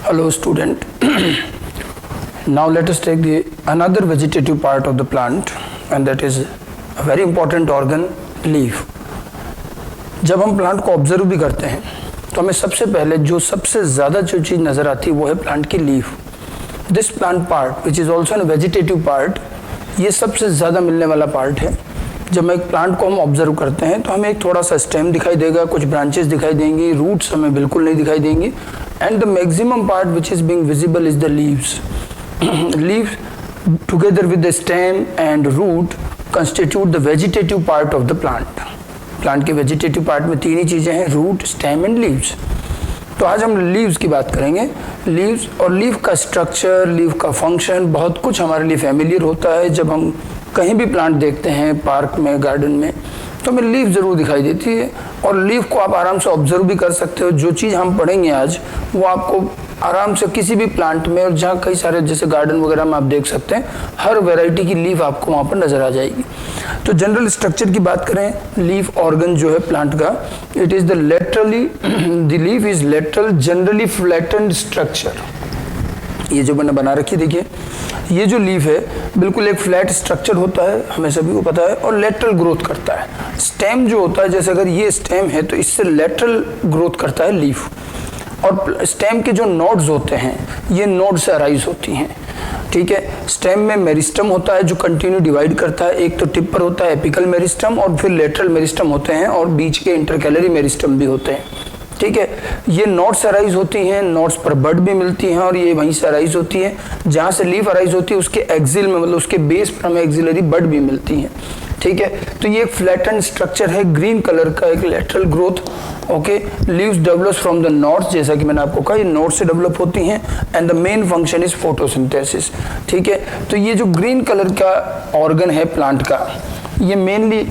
Hello student. Now let us take the another vegetative part of the plant and that is a very important organ, leaf. जब हम plant को observe भी करते हैं तो हमें सबसे पहले सबसे ज़्यादा जो चीज़ नज़र आती है वो है प्लांट की leaf. This plant part which is also an vegetative part, ये सबसे ज़्यादा मिलने वाला पार्ट है. जब एक प्लांट को हम ऑब्जर्व करते हैं तो हमें एक थोड़ा सा स्टेम दिखाई देगा, कुछ ब्रांचेस दिखाई देंगी, रूट्स हमें बिल्कुल नहीं दिखाई देंगी. And the maximum part which is being visible is the leaves. Leaves together with the stem and root constitute the vegetative part of the plant. Plant के वेजिटेटिव पार्ट में तीन ही चीज़ें हैं, रूट, स्टेम एंड लीव्स. तो आज हम leaves की बात करेंगे. लीव्स और लीव का स्ट्रक्चर, लीव का फंक्शन बहुत कुछ हमारे लिए फैमिलियर होता है. जब हम कहीं भी प्लांट देखते हैं, पार्क में, गार्डन में, तो हमें लीव ज़रूर दिखाई देती है और लीव को आप आराम से ऑब्जर्व भी कर सकते हो. जो चीज़ हम पढ़ेंगे आज वो आपको आराम से किसी भी प्लांट में, और जहाँ कई सारे जैसे गार्डन वगैरह में आप देख सकते हैं, हर वैरायटी की लीफ आपको वहाँ पर नज़र आ जाएगी. तो जनरल स्ट्रक्चर की बात करें, लीफ ऑर्गन जो है प्लांट का, it is the laterally, the leaf is lateral generally flattened structure. ये जो मैंने बना रखी देखिए, ये जो लीफ है बिल्कुल एक फ्लैट स्ट्रक्चर होता है, हमें सभी को पता है, और लेटरल ग्रोथ करता है. स्टेम जो होता है, जैसे अगर ये स्टेम है तो इससे लेटरल ग्रोथ करता है लीफ. और स्टेम के जो नोड्स होते हैं ये नोड से अराइज होती हैं. ठीक है. स्टेम में मेरिस्टम होता है जो कंटिन्यू डिवाइड करता है. एक तो टिप पर होता है एपिकल मेरिस्टम और फिर लेटरल मेरिस्टम होते हैं और बीच के इंटरकैलरी मेरिस्टम भी होते हैं. ठीक है. ये नोड्स से अराइज होती हैं, नोड्स पर बड भी मिलती हैं और ये वहीं से अराइज होती है. जहाँ से लीफ अराइज होती है उसके एक्सिल में, मतलब उसके बेस पर हमें एक्सिलरी बड भी मिलती हैं. ठीक है. तो ये एक फ्लैटेंड स्ट्रक्चर है, ग्रीन कलर का, एक lateral growth. Okay. Leaves develops from the nodes, जैसा कि मैंने आपको कहा, ये नोड्स से डेवलप होती हैं. And the main function is photosynthesis. ठीक है. तो ये जो ग्रीन कलर का ऑर्गन है प्लांट का, ये मेनली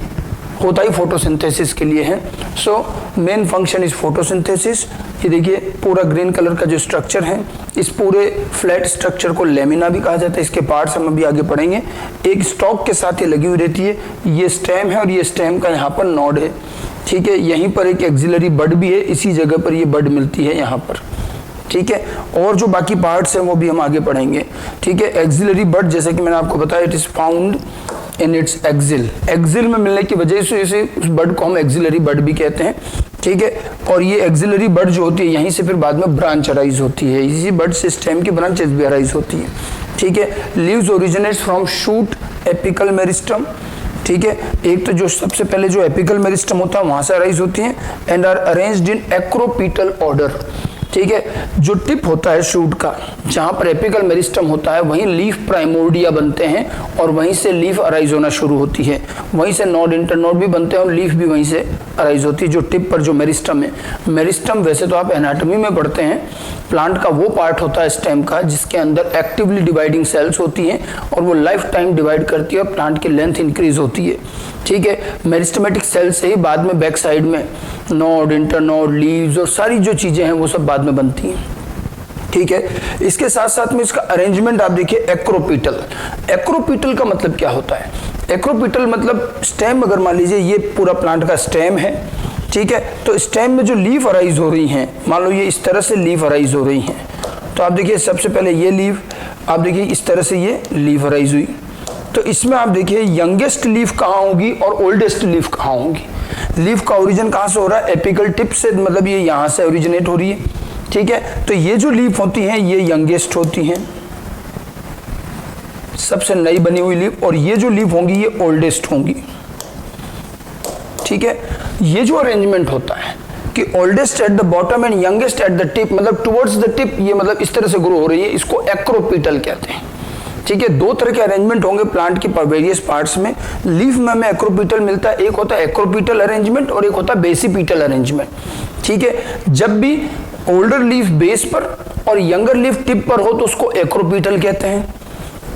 होता ही फोटोसिंथेसिस के लिए है. So main function is photosynthesis. ये देखिए पूरा ग्रीन कलर का जो स्ट्रक्चर है, इस पूरे फ्लैट स्ट्रक्चर को लेमिना भी कहा जाता है. इसके पार्ट्स हम अभी आगे पढ़ेंगे. एक स्टॉक के साथ ये लगी हुई रहती है. ये स्टेम है और ये स्टेम का यहाँ पर नोड है. ठीक है. यहीं पर एक एक्सिलरी बड भी है, इसी जगह पर ये बड मिलती है यहाँ पर. ठीक है. और जो बाकी पार्ट्स हैं वो भी हम आगे पढ़ेंगे. ठीक है. एक्सिलरी बड, जैसे कि मैंने आपको बताया, it is found in its axil. Axil में मिलने की वजह से इसे उस बड को हम एक्सिलरी बड भी कहते हैं. ठीक है. और ये एक्सिलरी बड जो होती है यहीं से फिर बाद में ब्रांच अराइज होती है. इसी बड से स्टेम की ब्रांचेस भी अराइज होती है. ठीक है. Leaves originates from shoot apical meristem. ठीक है. एक तो जो सबसे पहले जो एपिकल मेरिस्टम होता है वहां से अराइज होती हैं. And are arranged in acropetal order. ठीक है. जो टिप होता है शूट का, जहां पर एपिकल मेरिस्टम होता है, वहीं लीफ प्राइमोर्डिया बनते हैं और वहीं से लीफ अराइज होना शुरू होती है. वहीं से नोड, इंटरनोड भी बनते हैं और लीफ भी वहीं से अराइज होती है. जो टिप पर जो मेरिस्टम है, मेरिस्टम वैसे तो आप एनाटॉमी में पढ़ते हैं, प्लांट का वो पार्ट होता है स्टेम का जिसके अंदर एक्टिवली डिवाइडिंग सेल्स होती हैं और वो लाइफ टाइम डिवाइड करती है और प्लांट की लेंथ इंक्रीज होती है. ठीक है. मेरिस्टमेटिक सेल से ही बाद में बैक साइड में नोड, इंटरनोड, लीव्स और सारी जो चीजें हैं वो सब बाद में बनती हैं. ठीक है. इसके साथ साथ में इसका अरेंजमेंट आप देखिए, एक्रोपीटल. एक्रोपीटल का मतलब क्या होता है? एक्रोपीटल मतलब स्टेम, अगर मान लीजिए ये पूरा प्लांट का स्टेम है. ठीक है. तो स्टेम में जो लीफ अराइज हो रही हैं, मान लो ये इस तरह से लीफ अराइज हो रही हैं, तो आप देखिए सबसे पहले ये लीफ, आप देखिए इस तरह से ये लीफ अराइज हुई. तो इसमें आप देखिए यंगेस्ट लीफ कहाँ होगी और ओल्डेस्ट लीफ कहाँ होगी. लीफ का ओरिजिन कहाँ से हो रहा है? एपिकल टिप से, मतलब ये यहाँ से ओरिजिनेट हो रही है. ठीक है. तो ये जो लीफ होती हैं ये यंगेस्ट होती हैं, सबसे नई बनी हुई लीफ, और ये जो लीफ होंगी ये ओल्डेस्ट होंगी. ठीक है. ये जो अरेंजमेंट होता है कि oldest at the bottom and youngest eight the tip, मतलब टुवर्ड्स द टिप, ये मतलब इस तरह से ग्रो हो रही है, इसको एक्रोपीटल कहते हैं. ठीक है. दो तरह के अरेंजमेंट होंगे प्लांट के वेरियस पार्ट्स में. लीफ में हमें एक्रोपीटल मिलता है. एक होता है एक्रोपीटल अरेंजमेंट और एक होता है बेसिपीटल अरेंजमेंट. ठीक है. जब भी ओल्डर लीफ बेस पर और यंगर लीफ टिप पर हो तो उसको एक्रोपीटल कहते हैं.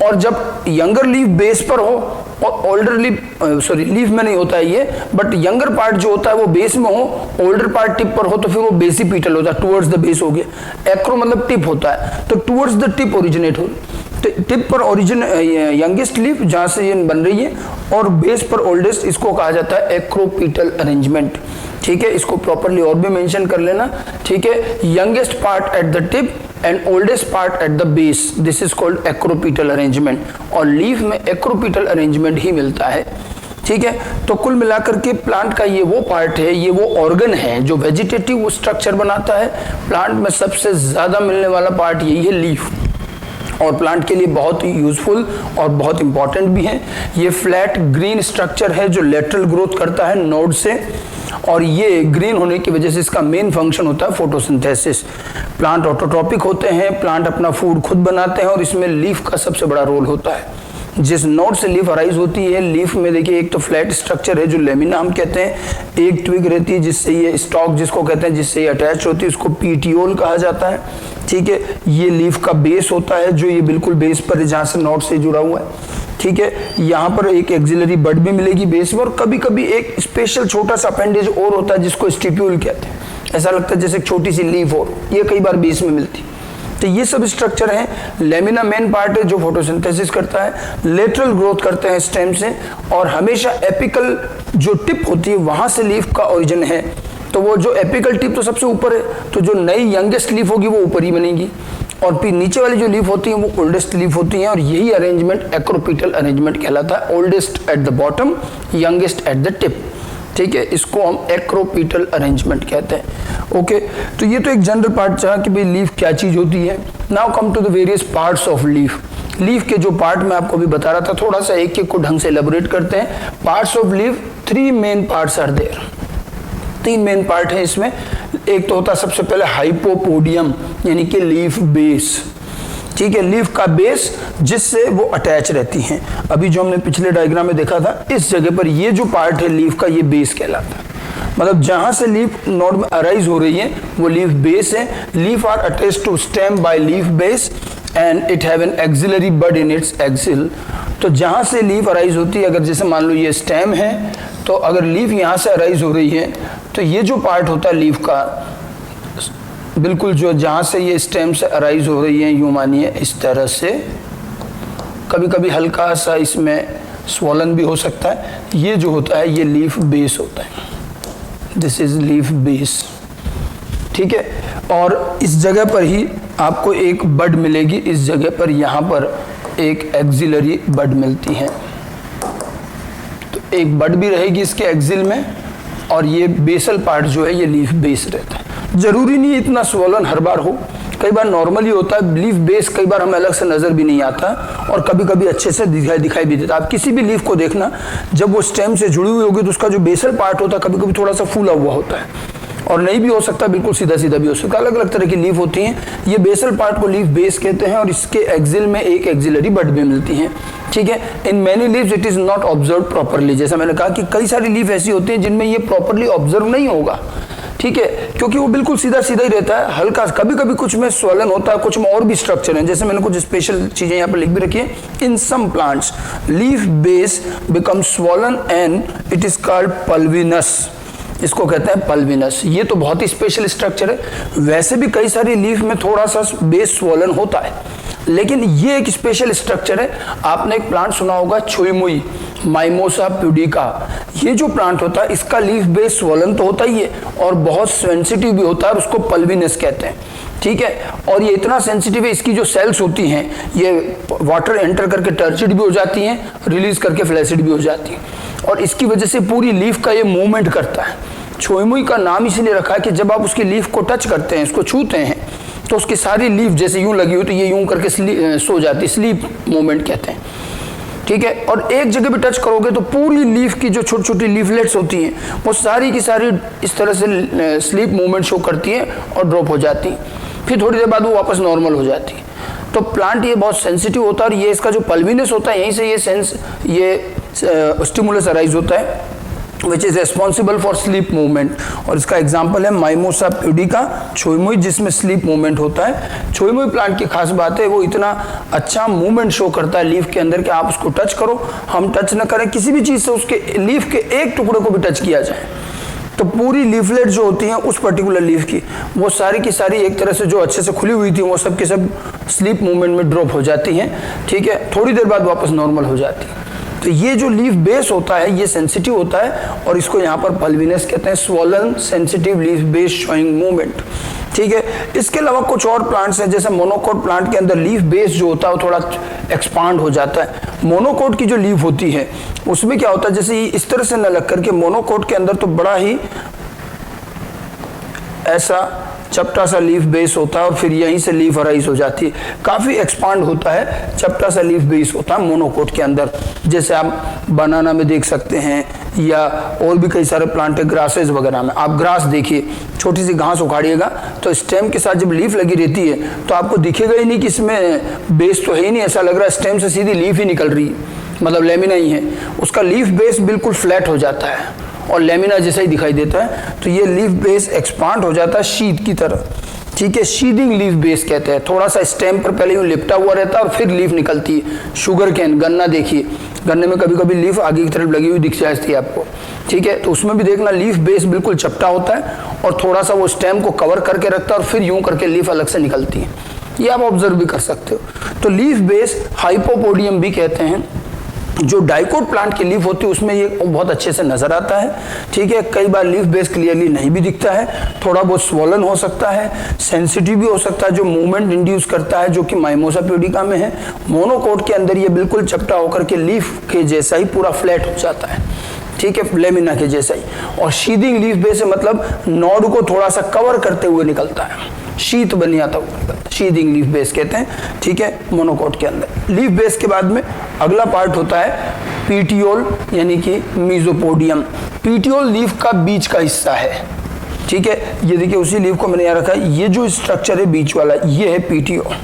और जब यंगर लीफ बेस पर हो और ओल्डर लीफ, लीफ में नहीं होता है ये, बट यंगर पार्ट जो होता है वो बेस में हो, ओल्डर पार्ट टिप पर हो, तो फिर वो बेसिपीटल होता है, टुवर्ड्स द बेस हो गया. एक्रो मतलब टिप होता है, तो टुवर्ड्स द टिप ओरिजिनेट हो, टिप पर ओरिजिन यंगेस्ट लीफ जहां से ये बन रही है, और बेस पर ओल्डेस्ट, इसको कहा जाता है एक्रोपीटल अरेंजमेंट. ठीक है, इसको प्रॉपरली और भी मेंशन कर लेना, ठीक है। Youngest part at the tip and oldest part at the base, this is called acropetal arrangement, और लीफ में एक्रोपीटल अरेंजमेंट ही मिलता है, ठीक है। तो कुल मिलाकर के प्लांट का ये वो पार्ट है, ये वो ऑर्गन है जो वेजिटेटिव स्ट्रक्चर बनाता है। प्लांट में सबसे ज्यादा मिलने वाला पार्ट यही है, लीफ, और प्लांट के लिए बहुत ही यूजफुल और बहुत इंपॉर्टेंट भी है। ये फ्लैट ग्रीन स्ट्रक्चर है जो लेटरल ग्रोथ करता है नोड से, और ये ग्रीन होने की वजह से इसका मेन फंक्शन होता है फोटोसिंथेसिस। प्लांट ऑटोट्रॉपिक होते हैं, प्लांट अपना फूड खुद बनाते हैं, और इसमें लीफ का सबसे बड़ा रोल होता है। जिस नोड से लीफ अराइज होती है, लीफ में देखिए एक तो फ्लैट स्ट्रक्चर है जो लेमिना हम कहते हैं, एक ट्विग रहती है जिससे ये स्टॉक जिसको कहते हैं जिससे ये अटैच होती है, उसको पीटियोल कहा जाता है, ठीक है। ये लीफ का बेस होता है जो ये बिल्कुल बेस पर जहाँ से नोड से जुड़ा हुआ है, ठीक है। यहाँ पर एक एक्सिलरी बड भी मिलेगी बेस में, और कभी कभी एक स्पेशल छोटा सा अपेंडेज और होता है जिसको स्टिप्यूल कहते हैं, ऐसा लगता है जैसे एक छोटी सी लीफ, और ये कई बार बेस में मिलती है। तो ये सब स्ट्रक्चर हैं। लेमिना मेन पार्ट है जो फोटोसिंथेसिस करता है, लेटरल ग्रोथ करते हैं स्टेम से, और हमेशा एपिकल जो टिप होती है वहां से लीफ का ओरिजिन है। तो वो जो एपिकल टिप तो सबसे ऊपर है, तो जो नई यंगेस्ट लीफ होगी वो ऊपर ही बनेगी, और फिर नीचे वाली जो लीफ होती है वो ओल्डेस्ट लीफ होती है, और यही अरेंजमेंट एक्रोपीटल अरेंजमेंट कहलाता है। Oldest at the bottom, youngest eight the tip, ठीक है। इसको हम एक्रोपीटल अरेंजमेंट कहते हैं। ओके, तो ये तो एक जनरल पार्ट चाहा कि भाई लीफ क्या चीज होती है। Now come to the various parts of leaf. Leaf के जो पार्ट मैं आपको अभी बता रहा था, थोड़ा सा एक एक को ढंग से एलेबोरेट करते हैं। Parts of leaf, 3 main parts are there, 3 main part है इसमें। एक तो होता है सबसे पहले हाइपोपोडियम, यानी कि लीफ बेस, ठीक है, लीफ का बेस जिससे वो अटैच रहती हैं। अभी जो हमने पिछले डायग्राम में देखा था, इस जगह पर ये जो पार्ट है लीफ का, ये बेस कहलाता है। मतलब जहां से लीफ नोड में अराइज हो रही है वो लीफ बेस है। Leaf are attached to stem by leaf base and it have an axillary bud in its axil. तो जहां से लीफ अराइज होती है, अगर जैसे मान लो ये स्टेम है, तो अगर लीफ यहां से अराइज हो रही है तो ये जो पार्ट होता है लीफ का, बिल्कुल जो जहां से ये स्टेम से अराइज हो रही है, यूं मानिए इस तरह से, कभी कभी हल्का सा इसमें स्वॉलन भी हो सकता है। ये जो होता है ये लीफ बेस होता है, दिस इज लीफ बेस, ठीक है। और इस जगह पर ही आपको एक बड मिलेगी, इस जगह पर यहाँ पर एक एक्सिलरी बड मिलती है। तो एक बड भी रहेगी इसके एक्सिल में, और ये बेसल पार्ट जो है ये लीफ बेस रहता है। जरूरी नहीं इतना स्वॉलन हर बार हो, कई बार नॉर्मली होता है। लीफ बेस कई बार हमें अलग से नजर भी नहीं आता, और कभी कभी अच्छे से दिखाई भी देता। आप किसी भी लीफ को देखना, जब वो स्टेम से जुड़ी हुई होगी तो उसका जो बेसल पार्ट होता है कभी कभी थोड़ा सा फूला हुआ होता है, और नहीं भी हो सकता, बिल्कुल सीधा सीधा भी हो सकता है। अलग अलग तरह की लीफ होती हैं। ये बेसल पार्ट को लीफ बेस कहते हैं, और इसके एक्सिल में एक एक्सिलरी बड भी मिलती है, ठीक है। In many leaves it is not observe properly. जैसा मैंने कहा कि कई सारी लीफ ऐसी होती हैं जिनमें ये प्रॉपरली ऑब्जर्व नहीं होगा, ठीक है, क्योंकि वो बिल्कुल सीधा सीधा ही रहता है। हल्का कभी कभी कुछ में स्वलन होता है, कुछ में और भी स्ट्रक्चर है। जैसे मैंने कुछ स्पेशल चीजें यहाँ पर लिख भी रखी है। In some plants leaf base become swollen and it is called pulvinus, इसको कहते हैं पल्विनस। ये तो बहुत ही स्पेशल स्ट्रक्चर है। वैसे भी कई सारी लीफ में थोड़ा सा बेस स्वॉलन होता है, लेकिन ये एक स्पेशल स्ट्रक्चर है। आपने एक प्लांट सुना होगा छुई-मुई, माइमोसा प्यूडिका। ये जो प्लांट होता है इसका लीफ बेस स्वॉलन तो होता ही है, और बहुत सेंसिटिव भी होता है, उसको पल्विनस कहते हैं, ठीक है। और ये इतना सेंसिटिव है, इसकी जो सेल्स होती हैं ये वाटर एंटर करके टर्चिड भी हो जाती हैं, रिलीज करके फ्लैसिड भी हो जाती हैं, और इसकी वजह से पूरी लीफ का ये मूवमेंट करता है। छुई-मुई का नाम इसलिए रखा है कि जब आप उसकी लीफ को टच करते हैं, इसको छूते हैं, तो उसकी सारी लीफ जैसे यूं लगी हो तो ये यूं करके सो जाती है, स्लीप मूवमेंट कहते हैं, ठीक है। और एक जगह भी टच करोगे तो पूरी लीफ की जो छोटी छोटी लीफलेट्स होती हैं वो सारी की सारी इस तरह से स्लीप मूवमेंट शो करती हैं और ड्रॉप हो जाती हैं, फिर थोड़ी देर बाद वो वापस नॉर्मल हो जाती है। तो प्लांट ये बहुत सेंसिटिव होता है, और ये इसका जो पल्विनस होता है यहीं से ये स्टिमुलस अराइज होता है which is responsible for sleep movement. और इसका एग्जाम्पल है माइमोसा प्यूडिका, छुई-मुई, जिसमें स्लीप मूवमेंट होता है। छुई-मुई प्लांट की खास बात है वो इतना अच्छा मूवमेंट शो करता है लीफ के अंदर कि आप उसको टच करो, हम टच न करें, किसी भी चीज से उसके लीफ के एक टुकड़े को भी टच किया जाए तो पूरी लीफलेट जो होती हैं उस पर्टिकुलर लीफ की, वो सारी की सारी एक तरह से जो अच्छे से खुली हुई थी वो सब के सब स्लीप मूवमेंट में ड्रॉप हो जाती हैं, ठीक है। थोड़ी देर बाद वापस नॉर्मल हो जाती है। तो ये जो लीफ बेस होता है ये सेंसिटिव होता है और इसको यहाँ पर पल्विनस कहते हैं, swollen sensitive leaf base showing movement. ठीक है, इसके अलावा कुछ और प्लांट्स हैं, जैसे मोनोकोट प्लांट के अंदर लीफ बेस जो होता है वो थोड़ा एक्सपांड हो जाता है। मोनोकोट की जो लीफ होती है उसमें क्या होता है, जैसे इस तरह से न लग करके मोनोकोट के अंदर तो बड़ा ही ऐसा चपटा सा लीफ बेस होता है और फिर यहीं से लीफ अराइज हो जाती है, काफी एक्सपांड होता है, चपटा सा लीफ बेस होता है मोनोकोट के अंदर, जैसे आप बनाना में देख सकते हैं या और भी कई सारे प्लांट है, ग्रासेस वगैरह में। आप ग्रास देखिए, छोटी सी घास उखाड़िएगा तो स्टेम के साथ जब लीफ लगी रहती है तो आपको दिखेगा ही नहीं कि इसमें बेस तो है ही नहीं, ऐसा लग रहा है स्टेम से सीधी लीफ ही निकल रही है, मतलब लेमिना ही है। उसका लीफ बेस बिल्कुल फ्लैट हो जाता है और लेमिना जैसा ही दिखाई देता है। तो ये लीफ बेस एक्सपांड हो जाता है शीट की तरह। ठीक है, शीदिंग लीफ बेस कहते हैं। थोड़ा सा स्टेम पर पहले यूं लिपटा हुआ रहता है और फिर लीफ निकलती है। शुगर कैन, गन्ना देखिए, गन्ने में कभी कभी लीफ आगे की तरफ लगी हुई दिख जाती है आपको। ठीक है, तो उसमें भी देखना लीफ बेस बिल्कुल चपटा होता है और थोड़ा सा वो स्टेम को कवर करके रखता है और फिर यूं करके लीफ अलग से निकलती है। ये आप ऑब्जर्व भी कर सकते हो। तो लीफ बेस हाइपोपोडियम भी कहते हैं। जो डाइकोट प्लांट की लीफ होती है उसमें ये बहुत अच्छे से नजर आता है। ठीक है, कई बार लीफ बेस क्लियरली नहीं भी दिखता है, थोड़ा बहुत स्वॉलन हो सकता है, सेंसिटिव भी हो सकता है, जो मूवमेंट इंड्यूस करता है, जो कि माइमोसा प्यूडिका में है। मोनोकोट के अंदर ये बिल्कुल चपटा होकर के लीफ के जैसा ही पूरा फ्लैट हो जाता है। ठीक है, लेमिना के जैसा ही। और शीदिंग लीफ बेस मतलब नोड को थोड़ा सा कवर करते हुए निकलता है, शीत बन जाता हुआ निकलता है, शीदिंग लीफ बेस कहते हैं। ठीक है, मोनोकोट के अंदर। लीफ बेस के बाद में अगला पार्ट होता है पीटियोल यानी कि मीजोपोडियम। पीटियोल लीफ का बीच का हिस्सा है। ठीक है, ये देखिए उसी लीफ को मैंने यहाँ रखा है, ये जो स्ट्रक्चर है बीच वाला ये है पीटियोल।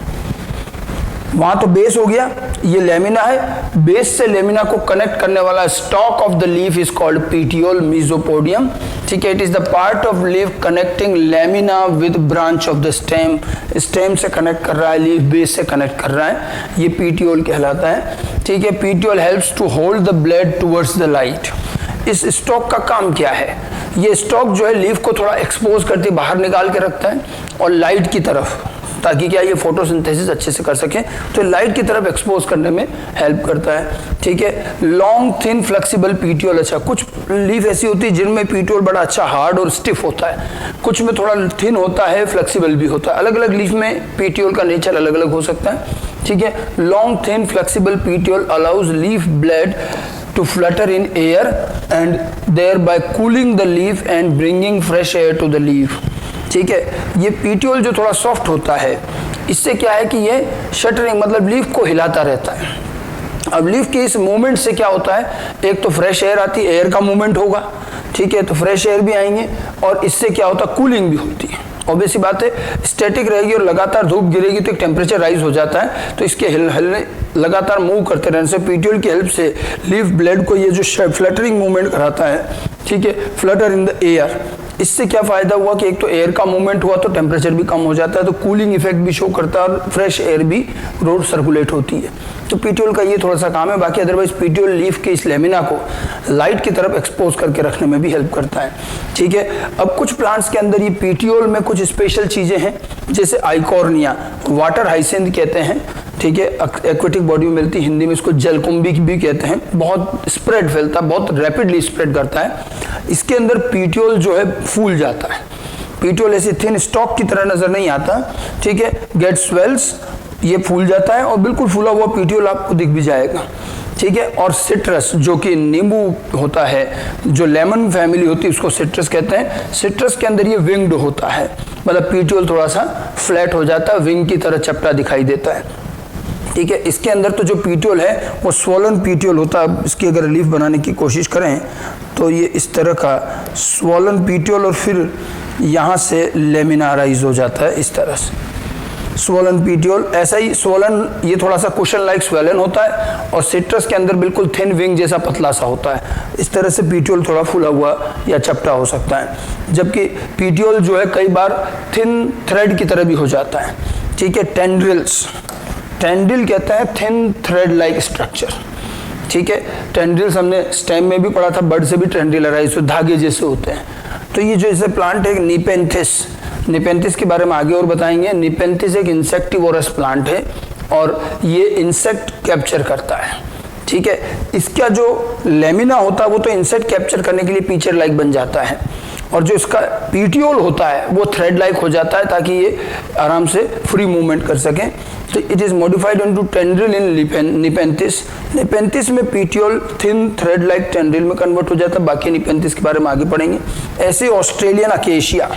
वहां तो बेस हो गया, ये लेमिना है, बेस से लेमिना को कनेक्ट करने वाला stalk of the leaf is called petiole mesopodium. ठीक है, it is the part of leaf connecting lamina with branch of the stem. Stem से कनेक्ट कर रहा है, लीफ बेस से कनेक्ट कर रहा है, ये पीटियोल कहलाता है। ठीक है, petiole helps to hold the blade towards the light. इस स्टॉक का काम क्या है, ये स्टॉक जो है लीफ को थोड़ा एक्सपोज करके बाहर निकाल के रखता है और लाइट की तरफ, ताकि क्या ये फोटोसिंथेसिस अच्छे से कर सके, तो लाइट की तरफ एक्सपोज करने में हेल्प करता है। ठीक है, लॉन्ग थिन फ्लेक्सिबल पीटियोल। अच्छा, कुछ लीफ ऐसी होती है जिनमें पीटियोल बड़ा अच्छा हार्ड और स्टिफ होता है, कुछ में थोड़ा थिन होता है, फ्लेक्सिबल भी होता है। अलग अलग लीफ में पीटियोल का नेचर अलग अलग हो सकता है। ठीक है, long thin flexible petiole allows leaf blade to flutter in air and thereby cooling the leaf and bringing fresh air to the leaf। ठीक है, ये पीटियोल जो थोड़ा सॉफ्ट होता है, इससे क्या है कि ये शटरिंग मतलब लीफ को हिलाता रहता है। अब लीफ के इस मूवमेंट से क्या होता है, एक तो फ्रेश एयर आती है, एयर का मूवमेंट होगा। ठीक है, तो फ्रेश एयर भी आएंगे और इससे क्या होता है, कूलिंग भी होती है। ऑब्वियस बात है, स्टैटिक रहेगी और लगातार धूप गिरेगी तो एक टेम्परेचर राइज हो जाता है, तो इसके हिलने लगातार मूव करते रहने से पीटियोल की हेल्प से लीफ ब्लेड को ये जो फ्लटरिंग मूवमेंट कराता है। ठीक है, फ्लटर इन द एयर। इससे क्या फायदा हुआ कि एक तो एयर का मूवमेंट हुआ तो टेम्परेचर भी कम हो जाता है, तो कूलिंग इफेक्ट भी शो करता है और फ्रेश एयर भी रोड सर्कुलेट होती है। तो पीटियोल का ये थोड़ा सा काम है। बाकी अदरवाइज पीटियोल लीफ के इस लेमिना को लाइट की तरफ एक्सपोज करके रखने में भी हेल्प करता है। ठीक है, अब कुछ प्लांट्स के अंदर ये पीटियोल में कुछ स्पेशल चीजें हैं, जैसे आइकॉर्निया, वाटर हाइसिंथ कहते हैं। ठीक है, एक्वेटिक बॉडी में मिलती है, हिंदी में इसको जलकुंभी भी कहते हैं। बहुत स्प्रेड फैलता है, बहुत रैपिडली स्प्रेड करता है। इसके अंदर पीटियोल जो है फूल जाता है। पीटियोल ऐसी थिन स्टॉक की तरह नजर नहीं आता। ठीक है, गेट स्वेल्स, ये फूल जाता है और बिल्कुल फूला हुआ पीटियोल आपको दिख भी जाएगा। ठीक है, और सिट्रस जो कि नींबू होता है, जो लेमन फैमिली होती है उसको सिट्रस कहते हैं। सिट्रस के अंदर ये विंग्ड होता है, मतलब पीटियोल थोड़ा सा फ्लैट हो जाता है, विंग की तरह चपटा दिखाई देता है। ठीक है, इसके अंदर तो जो पीटियोल है वो स्वॉलन पीटियोल होता है। इसकी अगर लीफ बनाने की कोशिश करें तो ये इस तरह का स्वॉलन पीटियोल और फिर यहाँ से लेमिना राइज हो जाता है इस तरह से स्वॉलन पीटियोल। ऐसा ही स्वॉलन ये थोड़ा सा कुशन लाइक स्वेलन होता है और सिट्रस के अंदर बिल्कुल थिन विंग जैसा पतला सा होता है। इस तरह से पीटियोल थोड़ा फूला हुआ या चपटा हो सकता है, जबकि पीटियोल जो है कई बार थिन थ्रेड की तरह भी हो जाता है। ठीक है, टेंड्रिल्स, टेंड्रिल कहता है थिन थ्रेड लाइक स्ट्रक्चर। ठीक है, टेंड्रिल्स हमने स्टेम में भी पढ़ा था, बर्ड से भी टेंड्रिल अराइज, धागे जैसे होते हैं। तो ये जो इसे प्लांट है निपेंथिस, निपेंथिस के बारे में आगे और बताएंगे। निपेंथिस एक इंसेक्टिवोरस प्लांट है और ये इंसेक्ट कैप्चर करता है। ठीक है। इसका जो लेमिना होता है वो तो इंसेक्ट कैप्चर करने के लिए पीचर लाइक बन जाता है, और जो इसका पीटियोल होता है वो थ्रेड लाइक हो जाता है ताकि ये आराम से फ्री मूवमेंट कर सकें। तो it is modified into tendril in Nepenthes. Nepenthes में petiole thin thread like tendril में कन्वर्ट हो जाता है। बाकी निपेंथिस के बारे में आगे पढ़ेंगे। ऐसे ऑस्ट्रेलियन अकेशिया,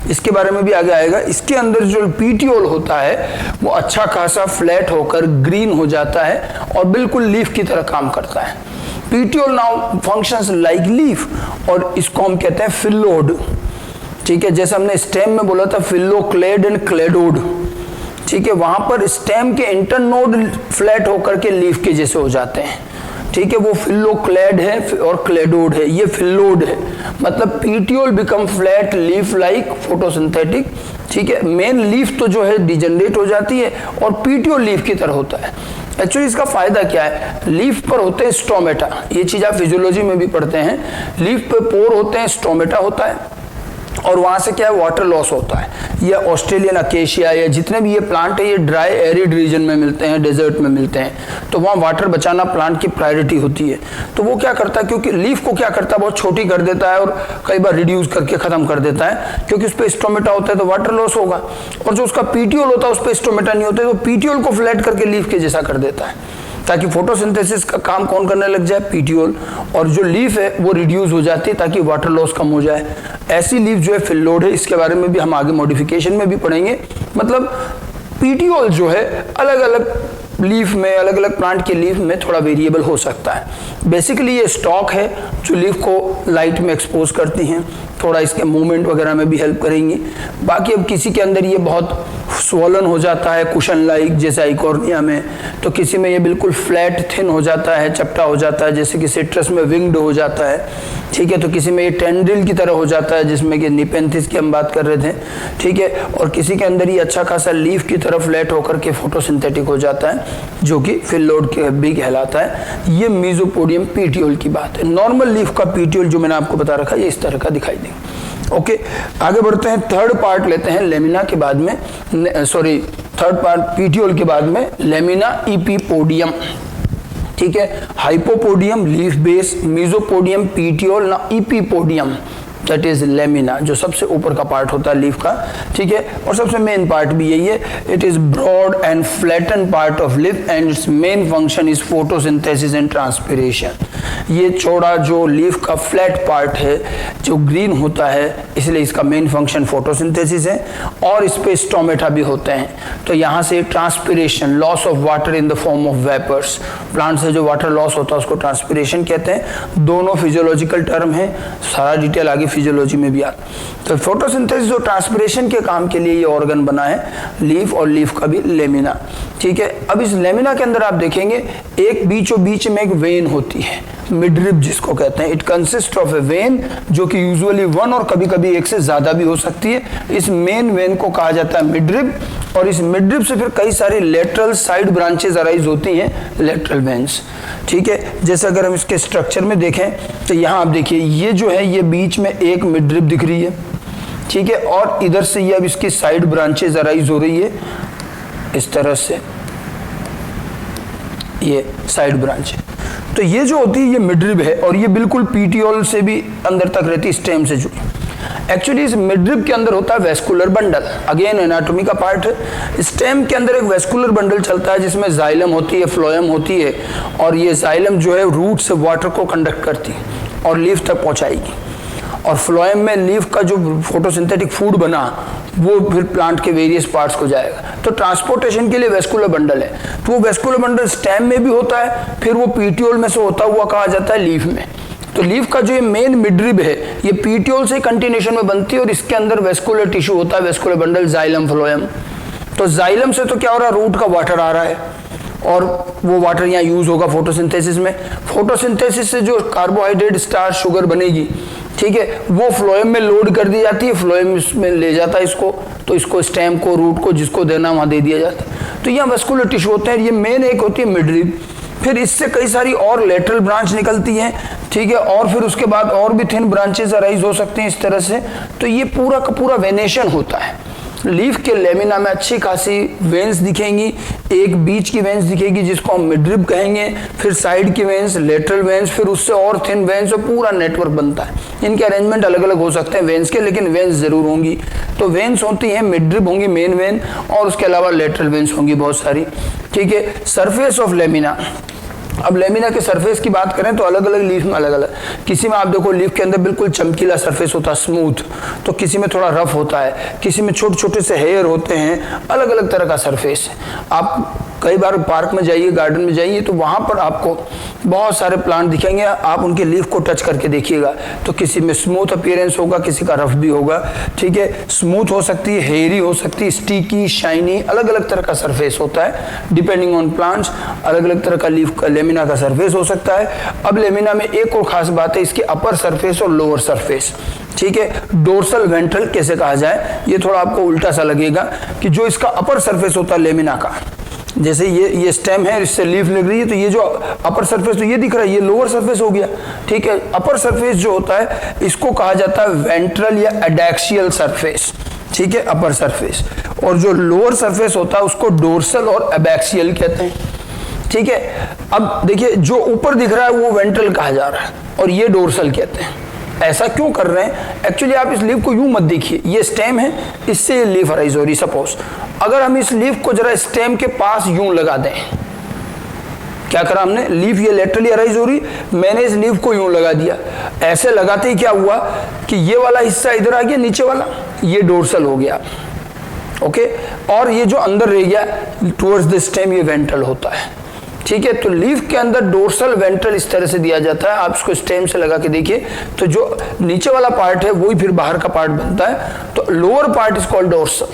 इसके बारे में भी आगे आएगा। इसके अंदर जो पीटियोल होता है वो अच्छा खासा फ्लैट होकर ग्रीन हो जाता है और बिल्कुल लीफ की तरह काम करता है। Petiole now functions like leaf, और इसको हम कहते हैं फिल्लोड। ठीक है, जैसे हमने स्टेम में बोला था फिल्लोक्लेड एंड क्लेडोड। ठीक है, वहां पर स्टेम के इंटरनोड फ्लैट होकर के लीफ के जैसे हो जाते हैं। ठीक है, वो फिल्लोक्लेड है और क्लेडोड है, ये फिल्लोड है। मतलब petiole become flat leaf like photosynthetic. ठीक है, मेन लीफ तो जो है डिजेनरेट हो जाती है और पीटियोल लीफ की तरह होता है। एक्चुअली इसका फायदा क्या है, लीफ पर होते हैं स्टोमेटा, ये चीज आप फिजियोलॉजी में भी पढ़ते हैं। लीफ पे पोर होते हैं, स्टोमेटा होता है, और वहां से क्या है वाटर लॉस होता है। ये ऑस्ट्रेलियन अकेशिया या जितने भी ये प्लांट है ये ड्राई एरिड रीजन में मिलते हैं, डेजर्ट में मिलते हैं, तो वहाँ वाटर बचाना प्लांट की प्रायोरिटी होती है। तो वो क्या करता है, क्योंकि लीफ को क्या करता है बहुत छोटी कर देता है और कई बार रिड्यूस करके खत्म कर देता है, क्योंकि उस पर स्टोमेटा होता है तो वाटर लॉस होगा। और जो उसका पीटियोल होता है उस पर स्टोमेटा नहीं होता है, तो पीटियोल को फ्लैट करके लीफ के जैसा कर देता है, ताकि फोटोसिंथेसिस का काम कौन करने लग जाए, पीटियोल, और जो लीफ है वो रिड्यूस हो जाती है ताकि वाटर लॉस कम हो जाए। ऐसी लीफ जो है फिल्लोड है, इसके बारे में भी हम आगे मॉडिफिकेशन में भी पढ़ेंगे। मतलब पीटियोल जो है अलग अलग लीफ में, अलग अलग प्लांट के लीफ में थोड़ा वेरिएबल हो सकता है। बेसिकली ये स्टॉक है जो लीफ को लाइट में एक्सपोज करती हैं, थोड़ा इसके मूवमेंट वगैरह में भी हेल्प करेंगी। बाकी अब किसी के अंदर ये बहुत स्वॉलन हो जाता है कुशन लाइक, जैसे आइकोर्निया में, तो किसी में ये बिल्कुल फ्लैट थिन हो जाता है, चपटा हो जाता है, जैसे कि सिट्रस में विंग्ड हो जाता है। ठीक है, तो किसी में ये टेंड्रिल की तरह हो जाता है, जिसमें कि निपेंथिस की हम बात कर रहे थे। ठीक है, और किसी के अंदर ये अच्छा खासा लीफ की तरह फ्लैट होकर के फोटोसिंथेटिक हो जाता है, जो कि फिल्लोड के भी कहलाता है। ये मीजोपोडियम पीटियोल की बात है। नॉर्मल लीफ का पीटियोल जो मैंने आपको बता रखा है ये इस तरह का दिखाई देगा। ओके, आगे बढ़ते हैं। थर्ड पार्ट लेते हैं लेमिना के बाद में, थर्ड पार्ट पीटियोल के बाद में लेमिना इपीपोडियम। ठीक है, हाइपोपोडियम लीफ बेस, मीजोपोडियम पीटियोल, ना इपीपोडियम दैट इज लेमिना, जो सबसे ऊपर का पार्ट होता है लीफ का। ठीक है, और सबसे मेन पार्ट भी यही है। It is broad and flatten part of leaf and its main function is photosynthesis and transpiration. ये चौड़ा जो लीफ का फ्लैट पार्ट है जो ग्रीन होता है, इसलिए इसका मेन फंक्शन फोटोसिंथेसिस है, और इस पे स्टोमेटा भी होते हैं। तो यहाँ से transpiration, loss of water in the form of vapours, plant से जो वाटर लॉस होता है उसको ट्रांसपिरेशन कहते हैं। दोनों फिजियोलॉजिकल टर्म है, सारा डिटेल आगे फिजियोलॉजी में भी आता। तो फोटोसिंथेसिस और ट्रांसपिरेशन के काम के लिए ये ऑर्गन बना है लीफ, और लीफ का भी लेमिना। ठीक है, अब इस लेमिना के अंदर आप देखेंगे एक बीचों बीच में एक वेन होती है, मिडरिब जिसको कहते हैं। It consist of A when, जो कि यूजुअली वन और कभी कभी एक से ज्यादा भी हो सकती है। इस मेन वेन को कहा जाता है मिडरिब, और इस मिडरिब से फिर कई सारी लेटरल साइड ब्रांचेस अराइज होती हैं, लेटरल वेन्स। ठीक है, जैसे अगर हम इसके स्ट्रक्चर में देखें तो यहाँ आप देखिए ये जो है ये बीच में एक मिडरिब दिख रही है। ठीक है, और इधर से ये अब इसकी साइड ब्रांचेस अराइज हो रही है इस तरह से, ये साइड ब्रांच है। तो ये जो होती है ये मिडरिब है, और ये बिल्कुल पीटियोल से भी अंदर तक रहती है, स्टेम से जुड़ी। एक्चुअली इस मिडरिब के अंदर होता है वेस्कुलर बंडल, अगेन एनाटॉमी का पार्ट है। स्टेम के अंदर एक वेस्कुलर बंडल चलता है जिसमें जाइलम होती है, फ्लोएम होती है, और ये जाइलम जो है रूट से वाटर को कंडक्ट करती है और लीफ तक पहुंचाएगी, और फ्लोएम में लीफ का जो फोटोसिंथेटिक फूड बना वो फिर प्लांट के वेरियस पार्ट्स को जाएगा। तो ट्रांसपोर्टेशन के लिए वेस्कुलर बंडल है। तो वो वेस्कुलर बंडल स्टेम में भी होता है, फिर वो पीटियोल में से होता हुआ कहा जाता है लीफ में। तो लीफ का जो ये मेन मिडरिब है ये पीटियोल से कंटिन्यूएशन में बनती है, और इसके अंदर वेस्कुलर टिश्यू होता है, वेस्कुलर बंडल, जाइलम, फ्लोएम। तो जाइलम से तो क्या हो रहा है, रूट का वाटर आ रहा है, और वो वाटर यहाँ यूज होगा फोटोसिंथेसिस में। फोटोसिंथेसिस से जो कार्बोहाइड्रेट, स्टार्च, शुगर बनेगी, ठीक है, वो फ्लोएम में लोड कर दी जाती है, फ्लोएम में ले जाता है इसको, तो इसको स्टेम को, रूट को जिसको देना वहां दे दिया जाता है। तो यहाँ वेस्कुलर टिश्यू होते हैं, ये मेन एक होती है मिडरिब। फिर इससे कई सारी और लेटरल ब्रांच निकलती हैं, ठीक है, और फिर उसके बाद और भी थिन ब्रांचेस अराइज हो सकते हैं इस तरह से। तो ये पूरा का पूरा वेनेशन होता है। लीफ के लेमिना में अच्छी खासी वेन्स दिखेंगी, एक बीच की वेन्स दिखेगी जिसको हम मिडरिब कहेंगे, फिर साइड की वेन्स, लेटरल वेन्स, फिर उससे और थिन वेन्स, और पूरा नेटवर्क बनता है। इनके अरेंजमेंट अलग अलग हो सकते हैं वेन्स के, लेकिन वेन्स जरूर होंगी। तो वेन्स होती हैं, मिडरिब होंगी मेन वेन, और उसके अलावा लेटरल वेन्स होंगी बहुत सारी। ठीक है, सरफेस ऑफ लेमिना। अब लेमिना के सरफेस की बात करें तो अलग अलग लीफ में अलग अलग, किसी में आप देखो लीफ के अंदर बिल्कुल चमकीला सरफेस होता है, स्मूथ, तो किसी में थोड़ा रफ होता है, किसी में छोटे छोटे से हेयर होते हैं, अलग अलग तरह का सरफेस। आप कई बार पार्क में जाइए, गार्डन में जाइए, तो वहाँ पर आपको बहुत सारे प्लांट दिखेंगे, आप उनके लीफ को टच करके देखिएगा, तो किसी में स्मूथ अपीयरेंस होगा, किसी का रफ भी होगा। ठीक है, स्मूथ हो सकती है, हेयरी हो सकती है, स्टिकी, शाइनी, अलग अलग तरह का सरफेस होता है डिपेंडिंग ऑन प्लांट्स। अलग अलग तरह का लीफ का लेमिना का सरफेस हो सकता है। अब लेमिना में एक और खास बात है, इसकी अपर सरफेस और लोअर सरफेस। ठीक है, डोर्सल वेंट्रल कैसे कहा जाए, ये थोड़ा आपको उल्टा सा लगेगा कि जो इसका अपर सरफेस होता है लेमिना का, जैसे ये स्टेम है, इससे लीफ लग रही है, तो ये जो अपर सरफेस तो ये दिख रहा है, ये लोअर सरफेस हो गया। ठीक है, अपर सरफेस जो होता है इसको कहा जाता है वेंट्रल या एडैक्सियल सरफेस। ठीक है, अपर सरफेस, और जो लोअर सरफेस होता है उसको डोर्सल और एबैक्सियल कहते हैं। ठीक है, अब देखिए जो ऊपर दिख रहा है वो वेंट्रल कहा जा रहा है और ये डोर्सल कहते हैं। ऐसा क्यों कर रहे हैं? एक्चुअली आप इस लीफ को यूं मत देखिए, ये स्टेम है, इससे ये लीफ अराइज हो रही। सपोज अगर हम इस लीफ को जरा स्टेम के पास यूं लगा दें, क्या करा हमने, लीफ ये लेटरली अराइज हो रही, मैंने इस लीफ को यूं लगा दिया, ऐसे लगाते ही क्या हुआ कि ये वाला हिस्सा इधर आ गया, नीचे वाला ये डोर्सल हो गया। ओके, और ये जो अंदर रह गया टुवर्ड्स द स्टेम, ये वेंट्रल होता है। ठीक है, तो लीफ के अंदर डोर्सल वेंट्रल इस तरह से दिया जाता है। आप इसको स्टेम से लगा के देखिए, तो जो नीचे वाला पार्ट है वही फिर बाहर का पार्ट बनता है। तो lower part is called dorsal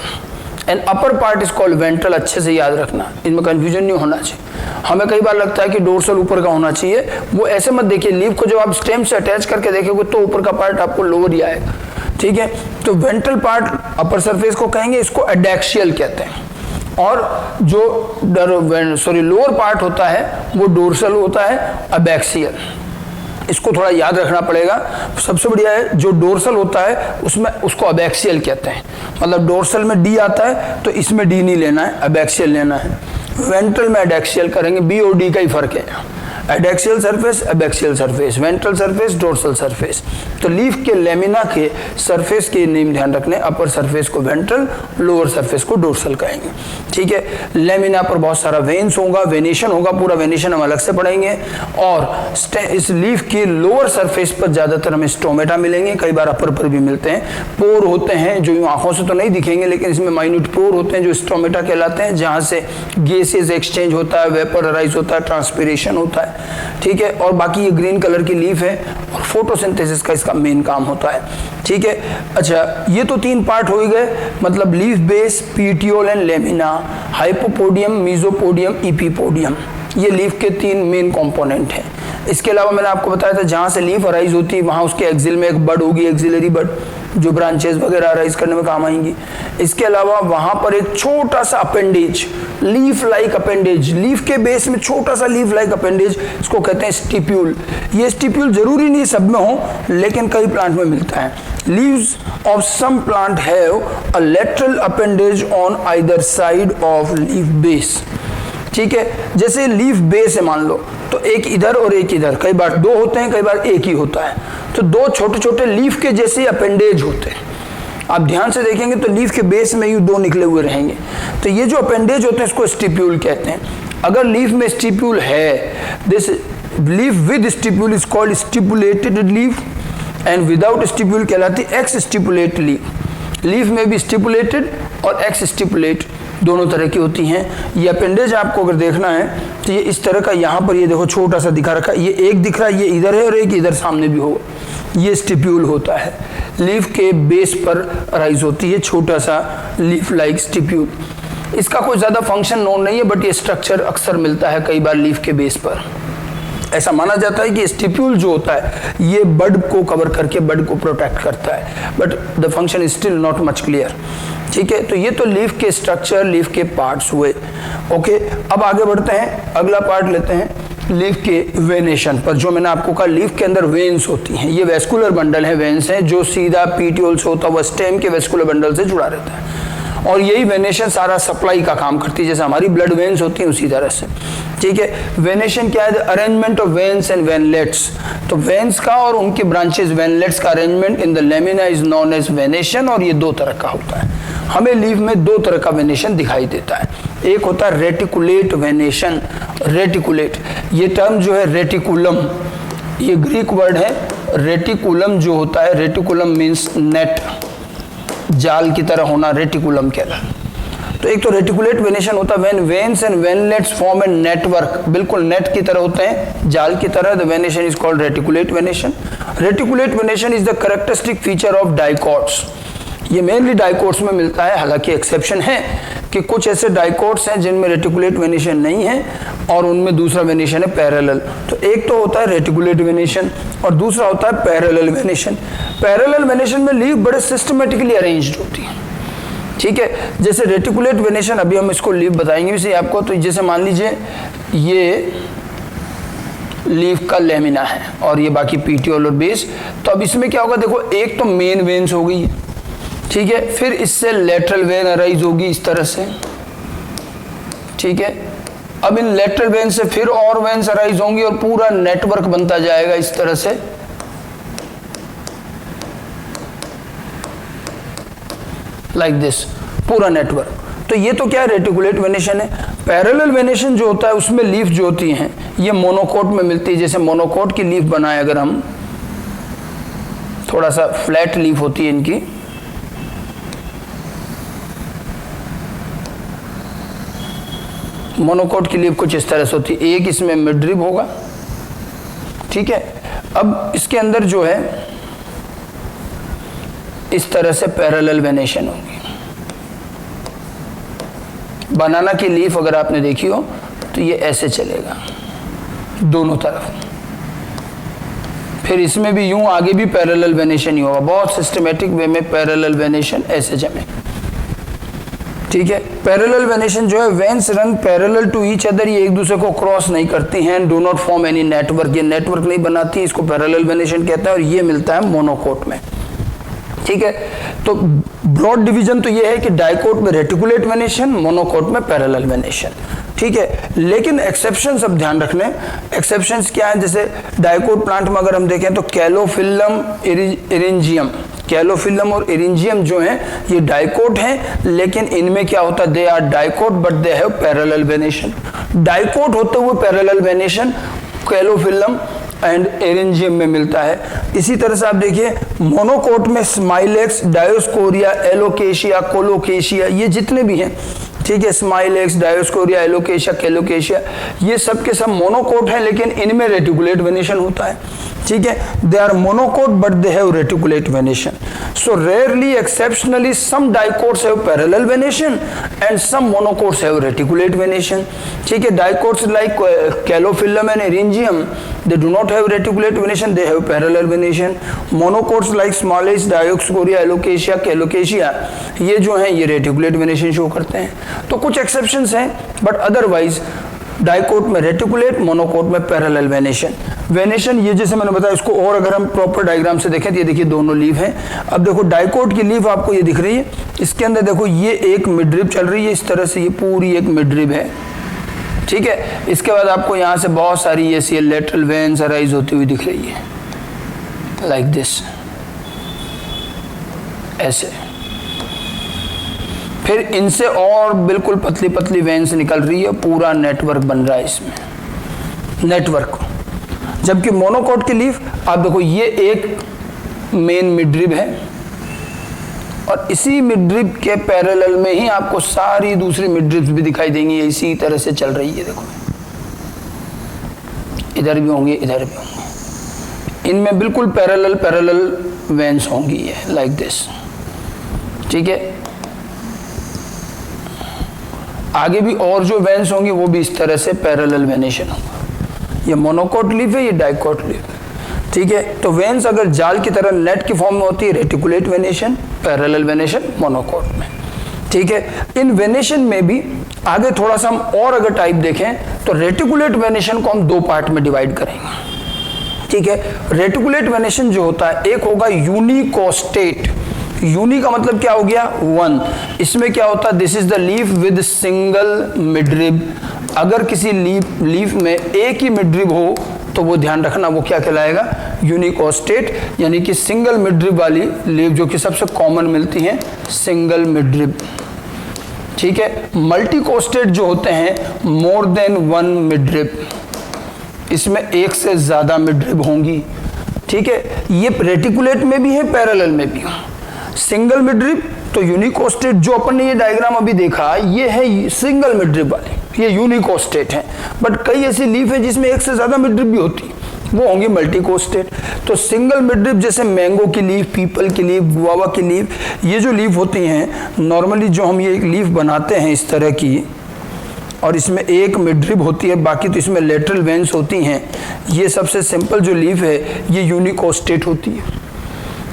and upper part is called ventral. अच्छे से याद रखना, इनमें कंफ्यूजन नहीं होना चाहिए। हमें कई बार लगता है कि डोर्सल ऊपर का होना चाहिए, वो ऐसे मत देखिए। लीफ को जब आप स्टेम से अटैच करके देखेंगे तो ऊपर का पार्ट आपको लोअर ही आएगा। ठीक है, तो वेंट्रल पार्ट अपर सरफेस को कहेंगे, इसको एडैक्सियल कहते हैं, और जो लोअर पार्ट होता है वो डोर्सल होता है, एबैक्सियल। इसको थोड़ा याद रखना पड़ेगा। सबसे बढ़िया है जो डोर्सल होता है उसमें उसको एबैक्सियल कहते हैं, मतलब डोर्सल में डी आता है तो इसमें डी नहीं लेना है, एबैक्सियल लेना है। वेंट्रल में एडैक्सियल करेंगे, बी और डी का ही फर्क है। Adaxial surface, abaxial surface, ventral surface, dorsal surface. तो लीफ के लेमिना के सरफेस के नेम ध्यान रखने, अपर सरफेस को वेंट्रल, लोअर सरफेस को डोर्सल कहेंगे। ठीक है, लेमिना पर बहुत सारा वेन्स होगा, वेनेशन होगा, पूरा वेनेशन हम अलग से पढ़ेंगे। और इस लीफ के लोअर सरफेस पर ज्यादातर हमें स्टोमेटा मिलेंगे, कई बार अपर पर भी मिलते हैं। पोर होते हैं जो आंखों से तो नहीं दिखेंगे, लेकिन इसमें माइन्यूट पोर होते हैं जो स्टोमेटा कहलाते हैं, जहां से गैसेस एक्सचेंज होता है, वेपर अराइज होता है, ट्रांसपीरेशन होता है। ठीक है, और बाकी ये ग्रीन कलर की लीफ है और फोटोसिंथेसिस का इसका मेन काम होता है। ठीक है, अच्छा ये तो तीन पार्ट हो ही गए, मतलब leaf base, petiole and lamina, hypopodium, mesopodium, epipodium, ये लीफ के तीन मेन कंपोनेंट हैं। इसके अलावा मैंने आपको बताया था जहां से लीफ अराइज होती है वहां उसके एक्सिल में एक बड होगी, एक्सिलरी बड, जो ब्रांचेस वगैरह अराइज करने में काम आएंगी। इसके अलावा वहां पर एक छोटा सा appendage, leaf like appendage, leaf के बेस में छोटा सा लीफ लाइक अपेंडेज, इसको कहते हैं स्टिप्यूल। ये स्टिप्यूल जरूरी नहीं सब में हो, लेकिन कई प्लांट में मिलता है। Leaves of some plant have a lateral appendage on either side of leaf base. ठीक है, जैसे लीफ बेस है मान लो, तो एक इधर और एक इधर, कई बार दो होते हैं, कई बार एक ही होता है, तो दो छोटे छोटे लीफ के जैसे अपेंडेज होते हैं। आप ध्यान से देखेंगे तो लीफ के बेस में ये दो निकले हुए रहेंगे, तो ये जो अपेंडेज होते हैं इसको स्टिप्यूल कहते हैं। अगर लीफ में स्टिप्यूल है, this leaf with stipule is called stipulated leaf, and without stipule कहलाती है एक्स स्टिपुलेट लीफ। लीफ में भी स्टिपुलेटेड और एक्स स्टिपुलेट दोनों तरह की होती हैं। ये अपेंडेज आपको अगर देखना है तो ये इस तरह का, यहाँ पर ये देखो छोटा सा दिखा रखा है, ये एक दिख रहा है, ये इधर है और एक इधर सामने भी होगा, ये स्टिप्यूल होता है। लीफ के बेस पर राइज होती है छोटा सा लीफ लाइक स्टिप्यूल। इसका कोई ज़्यादा फंक्शन नोन नहीं है, बट ये स्ट्रक्चर अक्सर मिलता है कई बार लीफ के बेस पर। ऐसा माना जाता है कि स्टिप्यूल जो होता है ये बड को कवर करके बड को प्रोटेक्ट करता है, but the function is still not much clear. ठीक है, तो ये तो लीफ के स्ट्रक्चर, लीफ के पार्ट्स हुए। ओके, अब आगे बढ़ते हैं, अगला पार्ट लेते हैं लीफ के वेनेशन पर। जो मैंने आपको कहा लीफ के अंदर वेन्स होती हैं, ये वेस्कुलर बंडल है, वेन्स हैं, जो सीधा पीटियोल से होता हुआ स्टेम के वेस्कुलर बंडल से जुड़ा रहता है। और यही वेनेशन सारा सप्लाई का काम करती है, जैसे हमारी ब्लड वेन्स होती हैं उसी तरह से। ठीक है, वेनेशन क्या है? Arrangement of veins and veinlets. तो वेन्स का और उनके ब्रांचेस वेनलेट्स का arrangement in the lamina is known as venation, और ये दो तरह का होता है। हमें लीफ में दो तरह का वेनेशन दिखाई देता है। एक होता है रेटिकुलेट वेनेशन। रेटिकुलेट, ये टर्म जो है रेटिकुलम, ये ग्रीक वर्ड है। रेटिकुलम जो होता है, रेटिकुलम मीन्स नेट, जाल की तरह होना, रेटिकुलम कहलाता है। तो एक तो रेटिकुलेट वेनेशन होता है when veins and veinlets form a network, बिल्कुल नेट की तरह होते हैं, जाल की तरह। The venation is called reticulate venation. Reticulate venation is the characteristic feature of dicots. ये मेनली डाइकोट्स में मिलता है, हालांकि एक्सेप्शन है कि कुछ ऐसे डाइकोट्स हैं जिनमें रेटिकुलेट वेनेशन नहीं है और उनमें दूसरा वेनेशन है पैरेलल। तो एक तो होता है रेटिकुलेट वेनेशन और दूसरा होता है पैरेलल वेनेशन। पैरेलल वेनेशन में लीफ बड़े सिस्टमेटिकली अरेंज्ड होती है। ठीक है, जैसे रेटिकुलेट वेनेशन, अभी हम इसको लीफ बताएंगे वैसे आपको। तो जैसे मान लीजिए ये लीफ का लेमिना है और ये बाकी पीटियोल और बेस। तो अब इसमें क्या होगा, देखो एक तो मेन वेन्स हो गई, ठीक है, फिर इससे लेटरल वेन अराइज होगी इस तरह से। ठीक है, अब इन लेटरल वेन से फिर और वेन्स अराइज होंगी और पूरा नेटवर्क बनता जाएगा इस तरह से। लाइक दिस, पूरा नेटवर्क। तो ये तो क्या है, रेटिकुलेट वेनेशन है। पैरेलल वेनेशन जो होता है उसमें लीफ जो होती हैं ये मोनोकोट में मिलती है। जैसे मोनोकोट की लीफ बनाए अगर हम, थोड़ा सा फ्लैट लीफ होती है इनकी। मोनोकोट की लीफ कुछ इस तरह से होती है, एक इसमें मिडरिब होगा। ठीक है, अब इसके अंदर जो है इस तरह से पैरेलल वेनेशन होगी। बनाना की लीफ अगर आपने देखी हो तो ये ऐसे चलेगा दोनों तरफ, फिर इसमें भी यूं आगे भी पैरेलल वेनेशन ही होगा। बहुत सिस्टमेटिक वे में पैरेलल वेनेशन ऐसे जमे। ठीक है, पैरेलल वेनेशन जो है, veins run parallel to each other, ये एक दूसरे को क्रॉस नहीं करती हैं। Do not form any network, ये नेटवर्क नहीं बनाती, इसको पैरेलल वेनेशन कहता है। और ये मिलता है मोनोकोट में। ठीक है, तो ब्रॉड डिवीजन तो ये है कि डाइकोट में रेटिकुलेट वेनेशन, मोनोकोट में पैरेलल वेनेशन। ठीक है, लेकिन एक्सेप्शंस अब ध्यान रखने। एक्सेप्शंस क्या है, जैसे डाइकोट प्लांट में अगर हम देखें तो कैलोफिलम, एरिंजियम, कैलोफिलम और एरिंजियम जो हैं ये डाइकोट हैं, लेकिन इनमें क्या होता है, they are dicot but they have parallel venation. Dicot होते हुए parallel venation Calophyllum and Eryngium में मिलता है। इसी तरह से आप देखिए मोनोकोट में स्माइलेक्स, डायोस्कोरिया, एलोकेशिया, कोलोकेशिया, ये जितने भी हैं, ठीक है, स्माइलेक्स, डायोस्कोरिया, एलोकेशिया, कैलोकेशिया, ये सब के सब मोनोकोट हैं, लेकिन इनमें रेटिकुलेट वेनेशन होता है। ठीक है, they are monocot but they have reticulate venation. So rarely, exceptionally, some dicots have parallel venation and some monocots have reticulate venation. ठीक है, dicots like Calophyllum and Eryngium, they do not have reticulate venation, they have parallel venation. Monocots like Smallage, Dioxcoria, Alocasia, Calocasia, ये जो हैं ये reticulate venation show करते हैं। तो कुछ एक्सेप्शंस हैं, बट अदरवाइज डाइकोट में रेटिकुलेट, मोनोकोट में पैरेलल वेनेशन। वेनेशन ये जैसे मैंने बताया, इसको और अगर हम प्रॉपर डायग्राम से देखें तो ये देखिए दोनों लीफ हैं। अब देखो डाइकोट की लीफ आपको ये दिख रही है, इसके अंदर देखो ये एक मिडरिब चल रही है इस तरह से, ये पूरी एक मिडरिब है। ठीक है, इसके बाद आपको यहाँ से बहुत सारी ऐसी लेटरल वेन्स अराइज होती हुई दिख रही है, लाइक दिस, ऐसे। फिर इनसे और बिल्कुल पतली पतली वेन्स निकल रही है, पूरा नेटवर्क बन रहा है इसमें, नेटवर्क। जबकि मोनोकोट की लीफ आप देखो ये एक मेन मिडरिब है और इसी मिडरिब के पैरेलल में ही आपको सारी दूसरी मिडरिब्स भी दिखाई देंगी, इसी तरह से चल रही है। देखो इधर भी होंगे, इधर भी होंगे, इनमें बिल्कुल पैरेलल वेन्स होंगी, ये लाइक दिस। ठीक है, आगे भी और जो वेन्स होंगी वो भी इस तरह से पैरेलल वेनेशन होगा। ये मोनोकोट लीफ है, ये डाइकोट लीफ है। ठीक है, तो वेन्स अगर जाल की तरह नेट की फॉर्म में होती है, reticulate venation, parallel venation monocot में। ठीक है, इन वेनेशन में भी आगे थोड़ा सा हम और अगर टाइप देखें तो रेटिकुलेट वेनेशन को हम दो पार्ट में डिवाइड करेंगे। ठीक है, रेटिकुलेट वेनेशन जो होता है, एक होगा यूनिकोस्टेट। यूनी का मतलब क्या हो गया, वन। इसमें क्या होता है, this is the leaf with single midrib. अगर किसी लीफ में एक ही मिडरिब हो तो वो ध्यान रखना वो क्या कहलाएगा, यूनिकोस्टेट, यानी कि सिंगल मिडरिब वाली लीफ जो कि सबसे कॉमन मिलती है, सिंगल मिडरिब। ठीक है। मल्टीकोस्टेट जो होते हैं मोर देन वन मिडरिब, इसमें एक से ज्यादा मिडरिब होंगी। ठीक है। ये रेटिकुलेट में भी है, पैरेलल में भी। सिंगल मिडरिब तो यूनिकोस्टेट जो अपन ने ये डायग्राम अभी देखा ये है सिंगल मिडरिब वाली, ये यूनिकोस्टेट है। बट कई ऐसी लीफ है जिसमें एक से ज्यादा मिडरिब भी होती, वो होंगी मल्टीकोस्टेट। तो सिंगल मिडरिब जैसे मैंगो की लीफ, पीपल की लीफ, गुआवा की लीफ, ये जो लीफ होती हैं नॉर्मली जो हम ये एक लीफ बनाते हैं इस तरह की, और इसमें एक मिडरिब होती है, बाकी तो इसमें लेटरल वेन्स होती हैं। ये सबसे सिंपल जो लीफ है ये यूनिकोस्टेट होती है।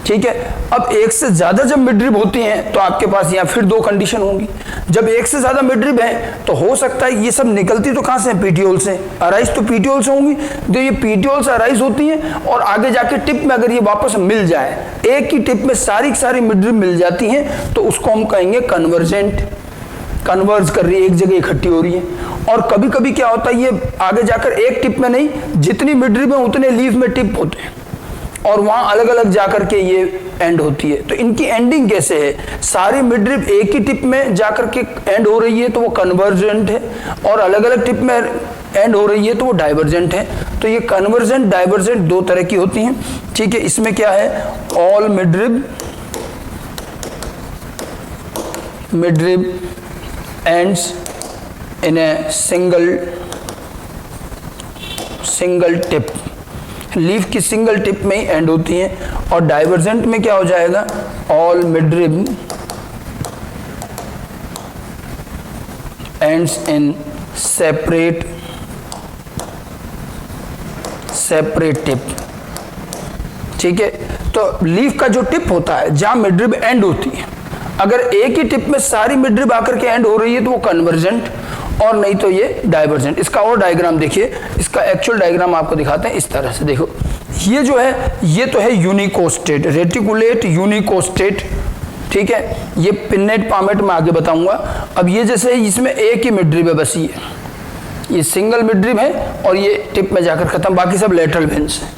ठीक है। अब एक से ज्यादा जब मिडरिब होती हैं तो आपके पास यहाँ फिर दो कंडीशन होंगी। जब एक से ज्यादा मिडरिब है तो हो सकता है ये सब निकलती तो कहाँ से है, पीटियोल से, अराइज तो पीटियोल से होंगी। तो ये पीटियोल से अराइज होती हैं और आगे जाके टिप में अगर ये वापस मिल जाए, एक ही टिप में सारी की सारी मिडरिब मिल जाती हैं, तो उसको हम कहेंगे कन्वर्जेंट। कन्वर्ज कर रही है, एक जगह इकट्ठी हो रही है। और कभी कभी क्या होता है, ये आगे जाकर एक टिप में नहीं, जितनी मिडरिब है उतने लीफ में टिप होते हैं और वहां अलग अलग जाकर के ये एंड होती है। तो इनकी एंडिंग कैसे है, सारी मिडरिब एक ही टिप में जाकर के एंड हो रही है तो वो कन्वर्जेंट है, और अलग अलग टिप में एंड हो रही है तो वो डाइवर्जेंट है। तो ये कन्वर्जेंट डाइवर्जेंट दो तरह की होती हैं। ठीक है। इसमें क्या है, all midrib ends in a single tip, leaf की सिंगल टिप में ही एंड होती है। और डाइवर्जेंट में क्या हो जाएगा, all midrib ends in separate tip. ठीक है। तो लीफ का जो टिप होता है जहां मिडरिब एंड होती है, अगर एक ही टिप में सारी मिडरिब आकर के एंड हो रही है तो वो कन्वर्जेंट, और नहीं तो ये डाइवर्जेंट। इसका और डायग्राम देखिए, इसका एक्चुअल डायग्राम आपको दिखाते हैं इस तरह से। देखो ये जो है ये तो है यूनिकोस्टेट, रेटिकुलेट यूनिकोस्टेट। ठीक है। ये पिन्नेट पामेट में आगे बताऊंगा। अब ये जैसे इसमें एक ही मिडरिब है, बस ये सिंगल मिडरिब है और ये टिप में जाकर खत्म, बाकी सब लेटरल वेन्स है।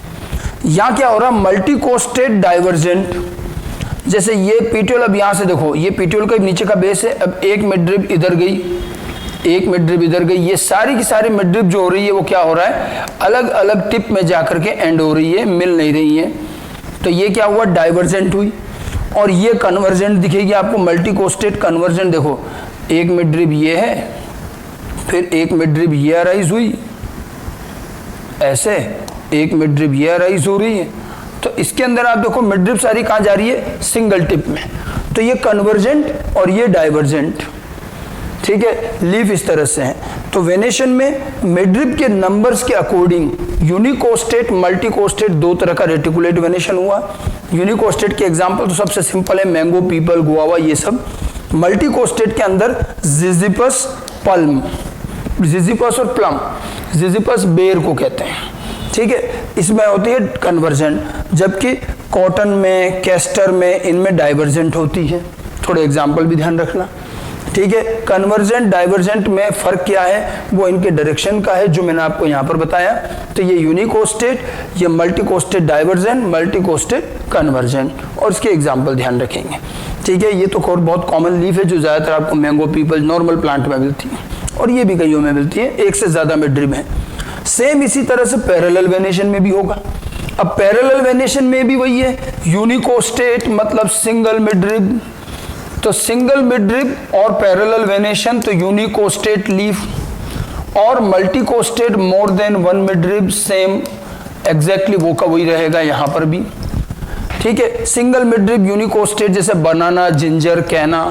यहाँ क्या हो रहा, मल्टीकोस्टेट डाइवर्जेंट। जैसे ये पीटियोल, अब यहां से देखो ये पीटियोल का नीचे का बेस है, अब एक मिडरिब इधर गई, एक मिडरिब इधर गई, ये सारी की सारी मिडरिब जो हो रही है वो क्या हो रहा है, अलग अलग टिप में जाकर के एंड हो रही है, मिल नहीं रही है। तो ये क्या हुआ, डाइवर्जेंट हुई। और ये कन्वर्जेंट दिखेगी आपको, मल्टीकोस्टेट कन्वर्जेंट। देखो एक मिडरिब ये है, फिर एक मिडरिब ये अराइज हुई, ऐसे एक मिडरिब ये अराइज हो रही है। तो इसके अंदर आप देखो मिडरिब सारी कहाँ जा रही है, सिंगल टिप में। तो ये कन्वर्जेंट और ये डाइवर्जेंट। ठीक है। लीफ इस तरह से है। तो वेनेशन में मिडरिब के नंबर्स के अकॉर्डिंग यूनिकोस्टेट मल्टीकोस्टेट दो तरह का रेटिकुलेट वेनेशन हुआ। यूनिकोस्टेट के एग्जांपल तो सबसे सिंपल है, मैंगो, पीपल, गुआवा, ये सब। मल्टीकोस्टेट के अंदर जिजिपस, पल्म, जिजिपस और प्लम। जिजिपस बेर को कहते हैं। ठीक है। इसमें होती है कन्वर्जेंट, जबकि कॉटन में, कैस्टर में, इनमें डाइवर्जेंट होती है। थोड़े एग्जाम्पल भी ध्यान रखना। ठीक है। कन्वर्जेंट डाइवर्जेंट में फर्क क्या है, वो इनके डायरेक्शन का है जो मैंने आपको यहाँ पर बताया। तो ये यूनिकोस्टेट, ये मल्टीकोस्टेट डाइवर्जेंट, मल्टीकोस्टेट कन्वर्जेंट, और इसके एग्जाम्पल ध्यान रखेंगे। ठीक है। ये तो और बहुत कॉमन लीफ है जो ज़्यादातर आपको मैंगो, पीपल, नॉर्मल प्लांट में मिलती है, और ये भी कईयों में मिलती है, एक से ज़्यादा मिडरिब है। सेम इसी तरह से पैरेलल वेनेशन में भी होगा। अब पैरेलल वेनेशन में भी वही है, यूनिकोस्टेट मतलब सिंगल मिडरिब, तो सिंगल मिडरिब और पैरेलल वेनेशन तो यूनिकोस्टेट लीफ, और multicostate more than one midrib, same exactly वो का वही रहेगा यहाँ पर भी। ठीक है। सिंगल मिडरिब यूनिकोस्टेट जैसे बनाना, जिंजर, कैना,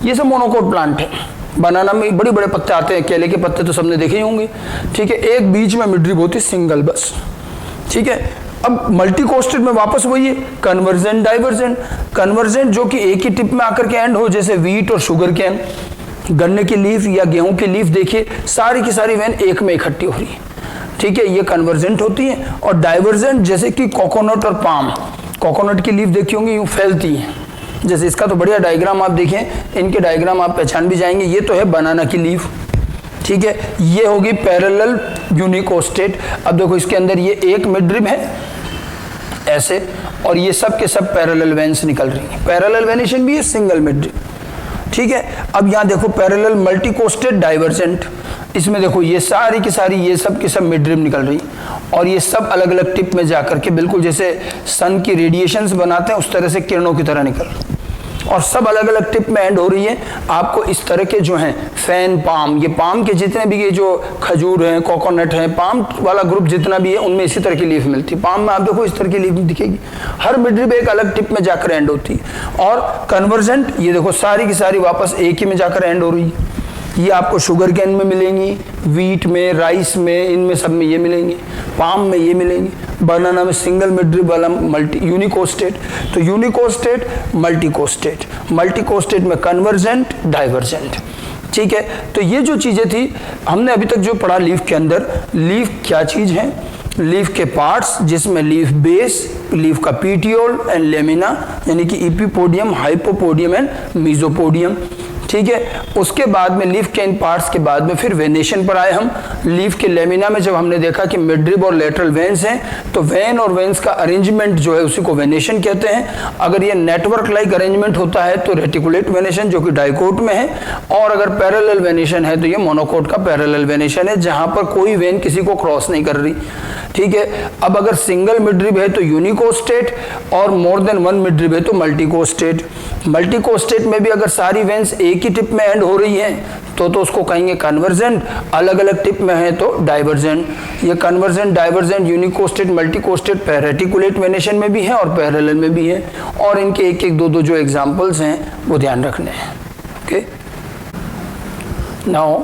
ये सब मोनोकोट प्लांट है। बनाना में बड़े बड़े पत्ते आते हैं, केले के पत्ते तो सबने देखे ही होंगे। ठीक है। एक बीच में मिडरिब होती है सिंगल, बस। ठीक है। अब मल्टीकोस्टेट में वापस वही है, कन्वर्जेंट डाइवर्जेंट। कन्वर्जेंट जो कि एक ही टिप में आकर के एंड हो, जैसे वीट और शुगर कैन, गन्ने की लीफ या गेहूं की लीफ, देखिए सारी की सारी वेन एक में इकट्ठी हो रही है। ठीक है। ये कन्वर्जेंट होती है। और डाइवर्जेंट जैसे कि कोकोनट और पाम, कोकोनट की लीफ देखी होंगी यूं फैलती है, जैसे इसका तो बढ़िया डायग्राम आप देखें, इनके डायग्राम आप पहचान भी जाएंगे। ये तो है बनाना की लीफ, ठीक है, ये होगी पैरेलल यूनिकोस्टेट। अब देखो इसके अंदर ये एक मिडरिब है ऐसे, और ये सब के सब पैरेलल वेन्स निकल रही हैं। पैरेलल वेनेशन भी है, सिंगल मिडरिब, ठीक है। अब यहाँ देखो पैरेलल मल्टीकोस्टेट डाइवर्जेंट, इसमें देखो ये सारी की सारी ये सब की सब मिडरिब निकल रही, और ये सब अलग अलग टिप में जाकर के बिल्कुल जैसे सन की रेडिएशंस बनाते हैं उस तरह से किरणों की तरह निकल रही, और सब अलग अलग टिप में एंड हो रही है। आपको इस तरह के जो हैं फैन पाम, ये पाम के जितने भी ये जो खजूर हैं, कोकोनट हैं, पाम वाला ग्रुप जितना भी है उनमें इसी तरह की लीफ मिलती है। पाम में आप देखो इस तरह की लीफ दिखेगी, हर मिडरिब एक अलग टिप में जाकर एंड होती है। और कन्वर्जेंट ये देखो सारी की सारी वापस एक ही में जाकर एंड हो रही है। ये आपको शुगर केन में मिलेंगी, वीट में, राइस में, इनमें सब में ये मिलेंगी, पाम में ये मिलेंगी, बनाना में सिंगल मिडरिब वाला मल्टी यूनिकोस्टेट। तो यूनिकोस्टेट, मल्टीकोस्टेट, मल्टीकोस्टेट में कन्वर्जेंट, डाइवर्जेंट, ठीक है। तो ये जो चीजें थी हमने अभी तक जो पढ़ा लीफ के अंदर, लीफ क्या चीज है, लीफ के पार्ट्स जिसमें लीफ बेस, लीफ का पीटियोल एंड लेमिना, यानी कि इपीपोडियम, हाइपोपोडियम एंड मीजोपोडियम, ठीक है। उसके बाद में लीफ के इन पार्ट्स के बाद में फिर वेनेशन पर आए हम। लीफ के लेमिना में जब हमने देखा कि मिडरिब और लेटरल वेन्स हैं, तो वेन और वेन्स का अरेंजमेंट जो है उसी को वेनेशन कहते हैं। अगर ये नेटवर्क लाइक अरेंजमेंट होता है तो रेटिकुलेट वेनेशन जो कि डाइकोट में है, और अगर पैरेलल वेनेशन है तो ये मोनोकोट का पैरेलल वेनेशन है, जहां पर कोई वेन किसी को क्रॉस नहीं कर रही, ठीक है। अब अगर सिंगल मिडरिब है तो यूनिकोस्टेट, और मोर देन वन मिडरिब है तो मल्टीकोस्टेट। मल्टीकोस्टेट में भी अगर सारी वेन्स एक ही टिप में एंड हो रही है तो उसको कहेंगे कन्वर्जेंट, अलग अलग टिप में है तो डाइवर्जेंट। ये कन्वर्जेंट, डाइवर्जेंट, यूनिकोस्टेट, मल्टीकोस्टेट रेटिकुलेट वेनेशन में भी है और पैरेलल में भी है, और इनके एक एक दो दो जो एग्जांपल्स हैं वो ध्यान रखने हैं। ओके, नाउ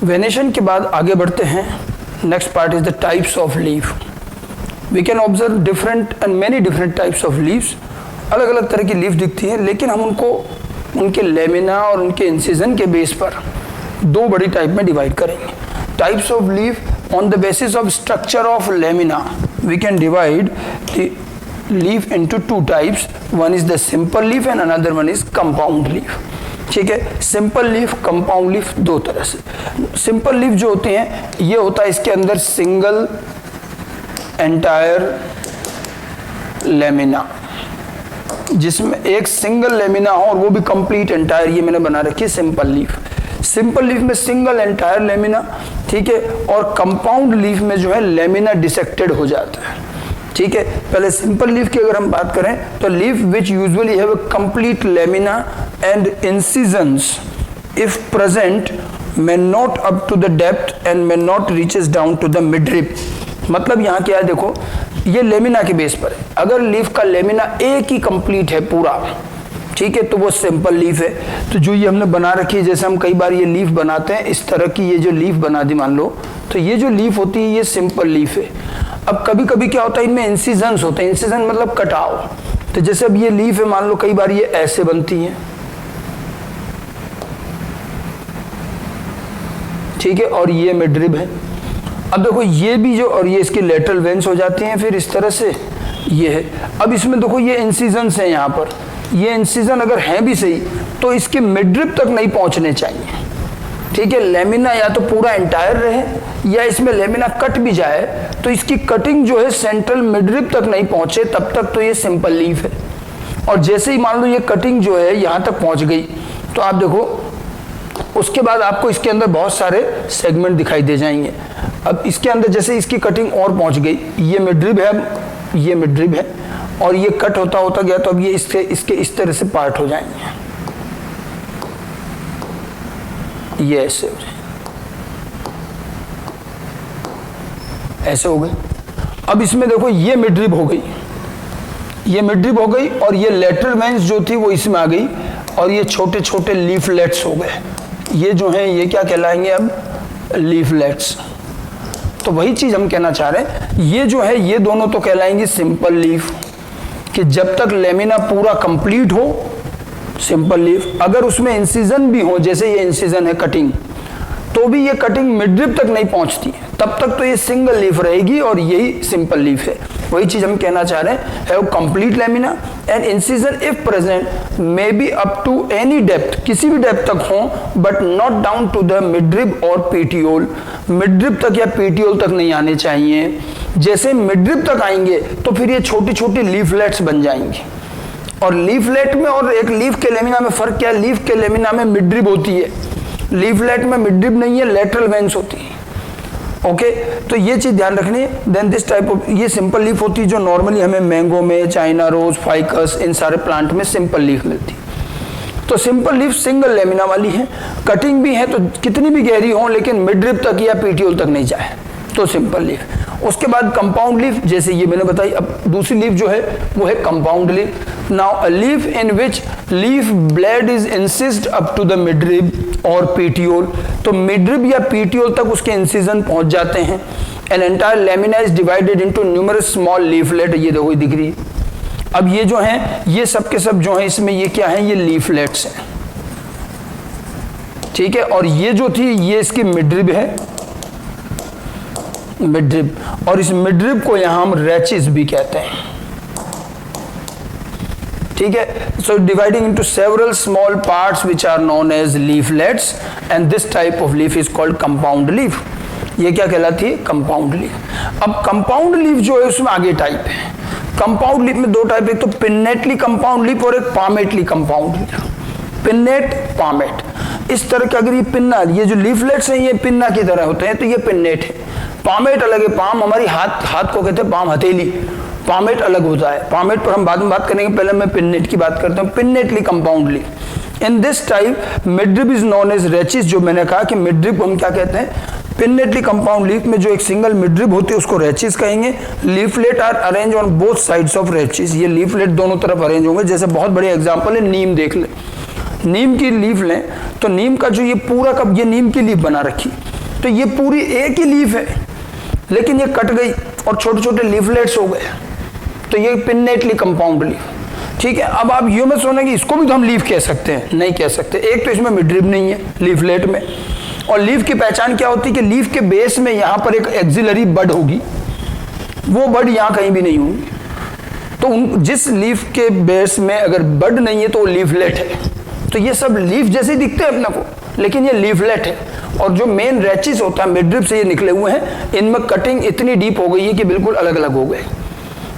वेनेशन के बाद आगे बढ़ते हैं। Next part is the types of leaf. We can observe different and many different types of leaves. अलग अलग तरह की लीफ दिखती है, लेकिन हम उनको उनके लेमिना और उनके इंसिजन के बेस पर दो बड़ी टाइप में डिवाइड करेंगे। Types of leaf on the basis of structure of lamina we can divide the leaf into two types. One is the simple leaf and another one is compound leaf, ठीक है। Simple leaf, compound leaf, दो तरह से। Simple leaf जो होते हैं ये होता है इसके अंदर सिंगल एंटायर लेमिना, जिसमें एक सिंगल लेमिना हो और वो भी कंप्लीट एंटायर, ये मैंने बना रखी है सिंपल लीफ। सिंपल लीफ में सिंगल एंटायर लेमिना, ठीक है। और कंपाउंड लीफ में जो है लेमिना डिसेक्टेड हो जाता है, ठीक है। पहले सिंपल लीफ की अगर हम बात करें तो leaf which usually have a complete lamina and incisions if present may not up to the depth and may not reaches down to the midrib। मतलब यहाँ क्या है, देखो ये लेमिना के बेस पर है। अगर लीफ का लेमिना एक ही कंप्लीट है पूरा, ठीक है, तो वो सिंपल लीफ है। तो जो ये हमने बना रखी है, जैसे हम कई बार ये लीफ बनाते हैं इस तरह की, ये जो लीफ बना दी मान लो, तो ये जो लीफ होती है ये सिंपल लीफ है। अब कभी कभी क्या होता है इनमें इंसिजन्स होते हैं, इंसिजन मतलब कटाव। तो जैसे अब ये लीफ है मान लो, कई बार ये ऐसे बनती है, ठीक है, और ये मिडरिब है। अब देखो ये भी जो, और ये इसके लेटरल वेन्स हो जाती हैं, फिर इस तरह से ये है। अब इसमें देखो ये इंसिजन्स हैं यहाँ पर, ये इंसिजन अगर हैं भी सही तो इसके मिडरिब तक नहीं पहुंचने चाहिए, ठीक है। लेमिना या तो पूरा एंटायर रहे या इसमें लेमिना कट भी जाए तो इसकी कटिंग जो है सेंट्रल मिडरिब तक नहीं पहुंचे, तब तक तो ये सिंपल लीफ है। और जैसे ही मान लो ये कटिंग जो है यहाँ तक पहुंच गई तो आप देखो उसके बाद आपको इसके अंदर बहुत सारे सेगमेंट दिखाई दे जाएंगे। अब इसके अंदर जैसे इसकी कटिंग और पहुंच गई, ये मिडरिब है, ये मिडरिब है, और ये कट होता होता गया तो अब ये इसके इस तरह से पार्ट हो जाएंगे, ये ऐसे हो जाए, ऐसे हो गए। अब इसमें देखो ये मिडरिब हो गई, ये मिडरिब हो गई, और ये लेटरल वेन्स जो थी वो इसमें आ गई, और ये छोटे छोटे लीफलेट्स हो गए। ये जो हैं ये क्या कहलाएंगे अब, लीफलेट्स। तो वही चीज हम कहना चाह रहे हैं, ये जो है ये दोनों तो कहलाएंगे सिंपल लीफ, कि जब तक लेमिना पूरा कंप्लीट हो सिंपल लीफ। अगर उसमें इंसिजन भी हो, जैसे ये इंसिजन है कटिंग, तो भी ये कटिंग मिडरिब तक नहीं पहुंचती है, तब तक तो ये सिंगल लीफ रहेगी और यही सिंपल लीफ है। वही चीज हम कहना चाह रहे हैं, have complete lamina and incision if present may be up to any depth, किसी भी डेप्थ तक हो, but not down to the midrib और पेटियोल, मिडरिब तक या पेटियोल तक नहीं आने चाहिए। जैसे मिडरिब तक आएंगे तो फिर ये छोटी छोटी लीफलेट्स बन जाएंगी। और लीफलेट में और एक लीफ के लेमिना में फर्क क्या है? लीफ के लेमिना में मिडरिब होती है, लीफलेट में मिडरिब नहीं है, लेटरल वेन्स होती है। ओके, तो ये चीज ध्यान रखनी है। देन दिस टाइप ऑफ, ये सिंपल लीफ होती है जो नॉर्मली हमें मैंगो में, चाइना रोज, फाइकस, इन सारे प्लांट में सिंपल लीफ मिलती है। तो सिंपल लीफ सिंगल लेमिना वाली है, कटिंग भी है तो कितनी भी गहरी हो लेकिन मिडरिब तक या पेटियोल तक नहीं जाए, तो सिंपल लीफ। उसके बाद कंपाउंड लीफ, जैसे ये मैंने बताई। अब दूसरी लीफ जो है वो है compound leaf. Now a leaf in which leaf blade is incised up to the midrib और पेटियोल, तो मिडरिब या पेटियोल तक उसके इंसिजन पहुंच जाते हैं। An entire lamina is divided into numerous small leaflet, ये देखो दिख रही है। अब ये जो हैं ये सब के सब जो हैं इसमें ये क्या है? ये लीफलेट्स हैं, ठीक है। और ये जो थी ये इसकी मिडरिब है, मिडरिब, और इस मिडरिब को यहां हम रेचिस भी कहते हैं, ठीक है। So dividing into several small parts which are known as leaflets and this type of leaf is called compound leaf. ये क्या कहलाती है? Compound leaf. अब कंपाउंड लीफ जो है उसमें आगे टाइप है। कंपाउंड लीफ में दो टाइप, एक तो पिन्नेटली कंपाउंड लीफ और एक palmately compound leaf. Pennate, palmate, इस तरह के अगर ये पिन्ना, ये जो लीफलेट्स हैं ये पिन्ना की तरह होते हैं तो ये पिन्नेट है। पामेट अलग है, पाम हमारी हाथ को कहते हैं, पाम हथेली, पामेट अलग होता है। पामेट पर हम बाद में बात करेंगे, पहले मैं पिन्नेट की बात करता हूँ। Pinnately compound leaf. In this type midrib is known as rachis, जो मैंने कहा कि मिडरिब को हम क्या कहते हैं? पिन्नेटली कंपाउंड लीफ में जो एक सिंगल मिडरिब होती है उसको रेचिस कहेंगे। Leaflet are arrange on both sides of rachis, ये लीफलेट दोनों तरफ अरेंज होंगे। जैसे बहुत बड़े एग्जांपल है, नीम देख ले, नीम की लीफ लें तो नीम का जो ये पूरा कब, ये नीम की लीफ बना रखी, तो ये पूरी एक ही लीफ है लेकिन ये कट गई और छोटे छोटे लीफलेट्स हो गए, तो ये पिन्नेटली कंपाउंड लीफ, ठीक है। अब आप यूं में सोचेंगे इसको भी तो हम लीफ कह सकते हैं, नहीं कह सकते। एक तो इसमें मिडरिब नहीं है लीफलेट में, और लीफ की पहचान क्या होती है कि लीफ के बेस में यहां पर एक एक्सिलरी बड होगी, वो बड यहां कहीं भी नहीं होगी। तो जिस लीफ के बेस में अगर बड नहीं है तो वो लीफलेट है। तो ये सब लीफ जैसे दिखते हैं अपने को, लेकिन ये लीफलेट है। और जो मेन रेचिस होता है मिडरिब से ये निकले हुए हैं, इनमें कटिंग इतनी डीप हो गई है कि बिल्कुल अलग अलग हो गए,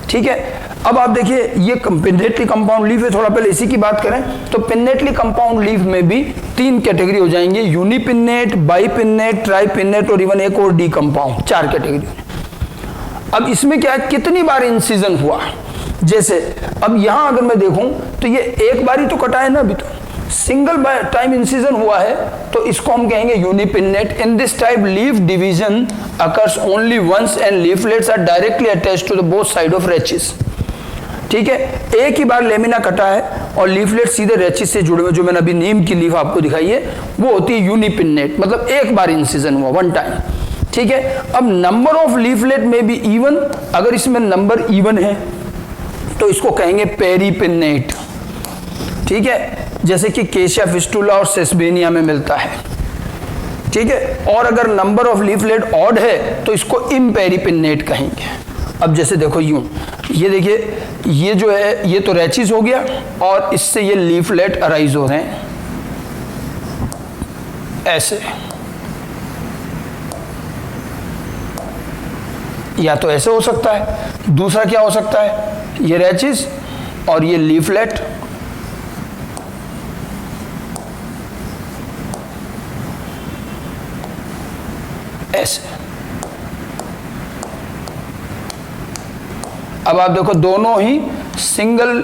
ठीक है। अब आप देखिए ये पिन्नेटली कंपाउंड लीफ है। थोड़ा पहले इसी की बात करें तो पिन्नेटली कंपाउंड लीफ में भी तीन कैटेगरी हो जाएंगे, यूनिपिन्नेट, बाईपिन्नेट, ट्राईपिन्नेट और इवन एक और डी कंपाउंड, चार कैटेगरी। अब इसमें क्या है, कितनी बार इंसिजन हुआ, जैसे अब यहां अगर मैं देखूं तो ये एक बार ही तो कटा है ना, अभी तो सिंगल टाइम इंसिजन हुआ है, तो इसको हम कहेंगे unipinnate. In this type leaf division occurs only once and leaflets are directly attached to the both side of rachis, ठीक है। एक ही बार लेमिना कटा है और लीफलेट सीधे रेचिस से जुड़े हुए, जो मैंने अभी नीम की लीफ आपको दिखाई है वो होती है यूनिपिन्नेट, मतलब एक बार इंसिजन हुआ, वन टाइम, ठीक है। अब नंबर ऑफ लीफलेट में भी इवन, अगर इसमें नंबर इवन है तो इसको कहेंगे पेरीपिन्नेट, ठीक है, जैसे कि केशिया फिस्टुला और सेस्बेनिया में मिलता है, ठीक है। और अगर नंबर ऑफ लीफलेट ऑड है तो इसको इम्पेरीपिन्नेट कहेंगे। अब जैसे देखो यूं, ये देखिए ये जो है ये तो रेचिस हो गया और इससे ये लीफलेट अराइज हो रहे हैं ऐसे, या तो ऐसे हो सकता है, दूसरा क्या हो सकता है, ये रेचिस और ये लीफलेट ऐसे। अब आप देखो दोनों ही सिंगल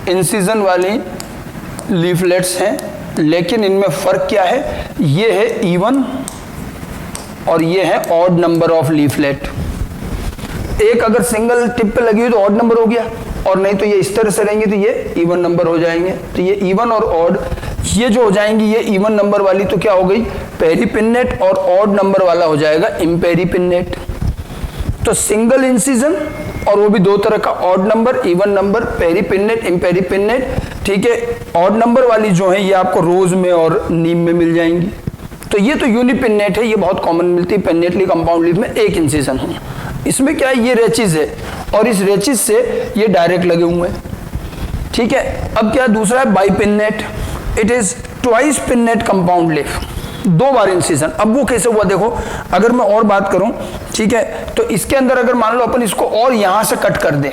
इंसिजन वाली लीफलेट्स हैं, लेकिन इनमें फर्क क्या है, ये है इवन और ये है ऑड नंबर ऑफ लीफलेट। एक अगर सिंगल टिप पे लगी हुई तो ऑड नंबर हो गया, और नहीं तो ये इस तरह से रहेंगे तो ये इवन नंबर हो जाएंगे। तो ये इवन और ऑड, ये जो हो जाएंगी ये इवन नंबर वाली तो क्या हो गई, पेरीपिन्नेट, और ऑड नंबर वाला हो जाएगा इम्पेरीपिन्नेट। तो सिंगल इंसिजन और वो भी दो तरह का, odd number, even number, paripinnate, इम्पेरीपिन्नेट, ठीक है। ऑड नंबर वाली जो है ये आपको रोज में और नीम में मिल जाएंगी, तो ये तो यूनिपिन्नेट है, ये बहुत कॉमन मिलती है पिन्नेटली कंपाउंड लीफ में, एक इंसिजन हो। इसमें क्या है, ये रेचिस है और इस रेचिस से ये डायरेक्ट लगे हुए हैं, ठीक है। अब क्या दूसरा है bipinnate, it is twice pinnate compound leaf, 2 बार इंसिजन। अब वो कैसे हुआ देखो, अगर मैं और बात करूं, ठीक है, तो इसके अंदर अगर मान लो अपन इसको और यहां से कट कर दें,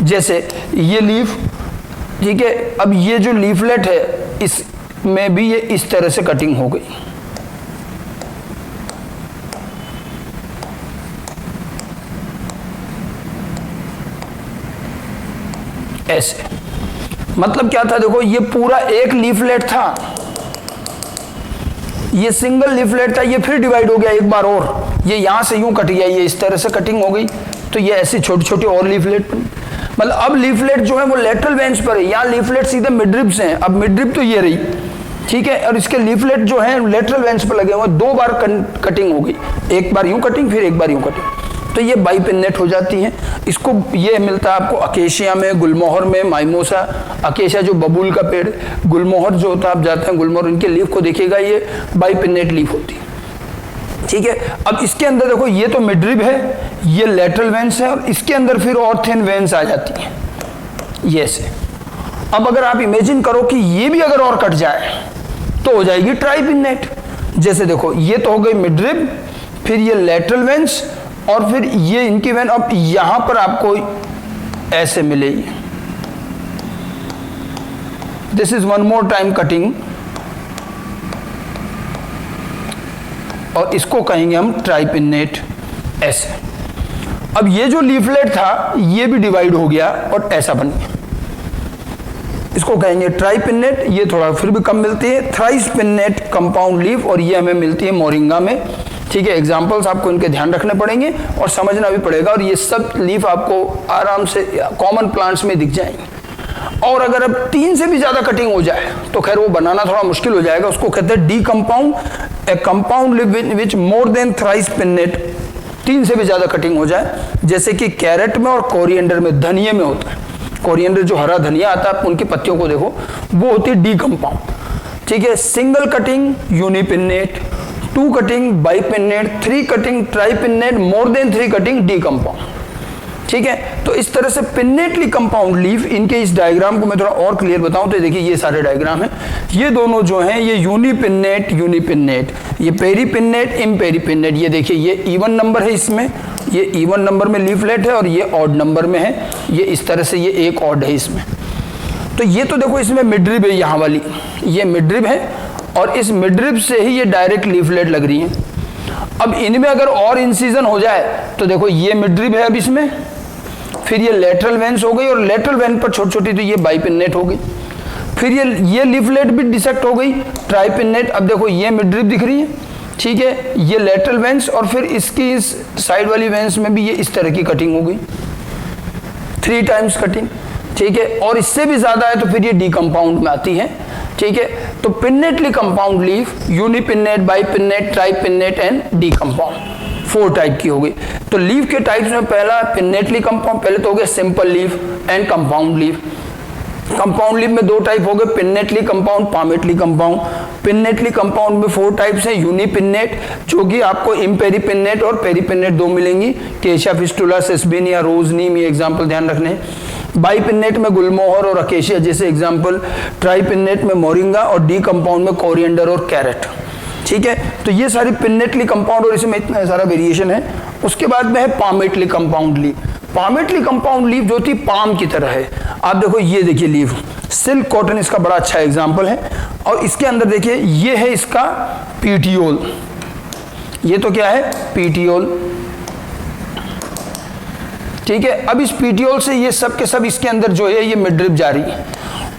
जैसे ये लीफ, ठीक है, अब ये जो लीफलेट है इसमें भी ये इस तरह से कटिंग हो गई, ऐसे। मतलब क्या था देखो, ये पूरा एक लीफलेट था, ये सिंगल लीफलेट था, ये फिर डिवाइड हो गया एक बार और, ये यहां से यूं कट गया, ये इस तरह से कटिंग हो गई, तो ये ऐसी छोटी छोटी और लीफलेट बनी। मतलब अब लीफलेट जो है वो लेटरल वेन्स पर है, यहाँ लीफलेट सीधे मिडरिब से हैं। अब मिडरिब तो ये रही, ठीक है, और इसके लीफलेट जो है लेटरल वेन्स पर लगे हुए, 2 बार कटिंग हो गई, एक बार यूं कटिंग फिर एक बार यूं कटिंग, तो ये बाइपिन्नेट हो जाती हैं। इसको ये मिलता है आपको अकेशिया में, गुलमोहर में, माइमोसा, अकेशिया जो बबूल का पेड़, गुलमोहर जो होता है, आप जाते हैं गुलमोहर, इनके लीफ को देखिएगा, ये बाइपिन्नेट लीफ होती है, ठीक है। अब इसके अंदर देखो, ये तो मिडरिब है, ये लेटरल वेन्स है, और इसके अंदर फिर और थिन वेन्स आ जाती हैं, ये से। अब अगर आप इमेजिन करो कि ये भी अगर और कट जाए तो हो जाएगी ट्राइपिन्नेट। जैसे देखो, ये तो हो गई मिडरिब, फिर ये लेटरल वेन्स, और फिर ये इनकी वेन अब यहां पर आपको ऐसे मिलेगी, this is one more time cutting, और इसको कहेंगे हम ट्राइपिन्नेट, ऐसे। अब ये जो लीफलेट था ये भी डिवाइड हो गया और ऐसा बन गया, इसको कहेंगे ट्राइपिन्नेट। ये थोड़ा फिर भी कम मिलती है, थ्राइस पिन्नेट कंपाउंड लीफ, और ये हमें मिलती है मोरिंगा में, ठीक है। एग्जाम्पल्स आपको इनके ध्यान रखने पड़ेंगे और समझना भी पड़ेगा, और ये सब लीफ आपको आराम से कॉमन प्लांट्स में दिख जाएंगे। और अगर अब 3 से भी ज्यादा कटिंग हो जाए तो खैर वो बनाना थोड़ा मुश्किल हो जाएगा, उसको कहते हैं डी कंपाउंड, ए कंपाउंड लीफ विच मोर देन थ्राइस पिन्नेट, 3 से भी ज्यादा कटिंग हो जाए, जैसे कि कैरेट में और कोरिएंडर में, धनिये में होता है। कोरिएंडर जो हरा धनिया आता है, उनकी पत्तियों को देखो, वो होती है डी कंपाउंड, ठीक है। Single cutting unipinnate, 2 cutting bipinnate, 3 cutting tripinnate, more than 3 cutting decompound, ठीक है। तो इस तरह से पिन्नेटली कंपाउंड लीफ, इनके इस डायग्राम को मैं थोड़ा और क्लियर बताऊं तो देखिए ये सारे डायग्राम हैं, ये दोनों जो हैं ये यूनिपिन्नेट यूनिपिन्नेट, ये पेरीपिन्नेट इम्पेरीपिन्नेट, ये देखिए ये इवन नंबर है, इसमें ये इवन नंबर में लीफलेट है और ये ऑड नंबर में है, ये इस तरह से ये एक ऑड है इसमें। तो ये तो देखो इसमें मिडरिब है, यहाँ वाली ये मिडरिब है, और इस मिडरिब से ही ये डायरेक्ट लीफलेट लग रही है। अब इनमें अगर और इंसिजन हो जाए तो देखो ये मिडरिब है अब इसमें, फिर ये लेटरल वेन्स हो गई, और लेटरल वेन पर छोटी छोटी तो ये बाइपिन्नेट हो गई, फिर ये लीफलेट भी डिसेक्ट हो गई, ट्राइपिन्नेट। अब देखो ये मिडरिब दिख रही है, ठीक है, ये लेटरल वेन्स, और फिर इसकी इस साइड वाली वेन्स में भी ये इस तरह की कटिंग हो गई, 3 टाइम्स कटिंग, ठीक है। और इससे भी ज्यादा है तो फिर ये डी कंपाउंड में आती है, ठीक है। तो pinnately compound leaf unipinnate, bipinnate, tripinnate and decompound, 4 type की हो गई। तो लीफ के टाइप्स में पहला पिन्नेटली कंपाउंड, पहले तो हो गया simple leaf and compound leaf. Compound leaf में 2 टाइप हो गए, pinnately compound, palmately compound. Pinnately compound में 4 टाइप्स हैं, यूनिपिन्नेट जो कि आपको इम्पेरीपिन्नेट और पेरीपिन्नेट 2 मिलेंगी, केशिया फिस्टुला, सेसबेनिया, रोज नीम, ये एग्जाम्पल ध्यान रखने। बाइपिन्नेट में गुलमोहर और अकेशिया जैसे एग्जाम्पल, ट्राइपिन्नेट में मोरिंगा, और डी कंपाउंड में कोरिएंडर और कैरेट, ठीक है। तो ये सारी पिन्नेटली कंपाउंड, और इसमें इतना सारा वेरिएशन है। उसके बाद में है palmately compound leaf. Palmately compound leaf जो थी पाम की तरह है, आप देखो ये देखिए लीफ, सिल्क कॉटन इसका बड़ा अच्छा एग्जाम्पल है, और इसके अंदर देखिए ये है इसका पीटियोल, ये तो क्या है पीटियोल, ठीक है। अब इस पीटियोल से ये सब के सब इसके अंदर जो है ये मिडरिब जा रही है,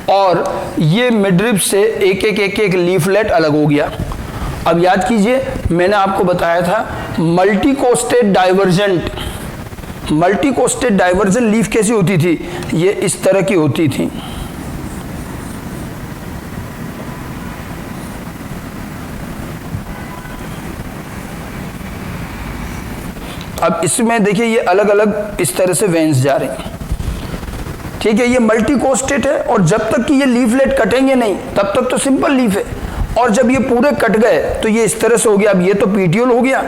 और ये मिडरिब से एक एक लीफलेट अलग हो गया। अब याद कीजिए मैंने आपको बताया था मल्टीकोस्टेड डाइवर्जेंट, मल्टीकोस्टेड डाइवर्जेंट लीफ कैसी होती थी, ये इस तरह की होती थी, अब इसमें देखिए ये अलग अलग इस तरह से वेन्स जा रही हैं, ठीक है। ये मल्टीकोस्टेड है, और जब तक कि ये लीफलेट कटेंगे नहीं तब तक तो सिंपल लीफ है, और जब ये पूरे कट गए तो ये इस तरह से हो गया। अब ये तो पीटियोल हो गया,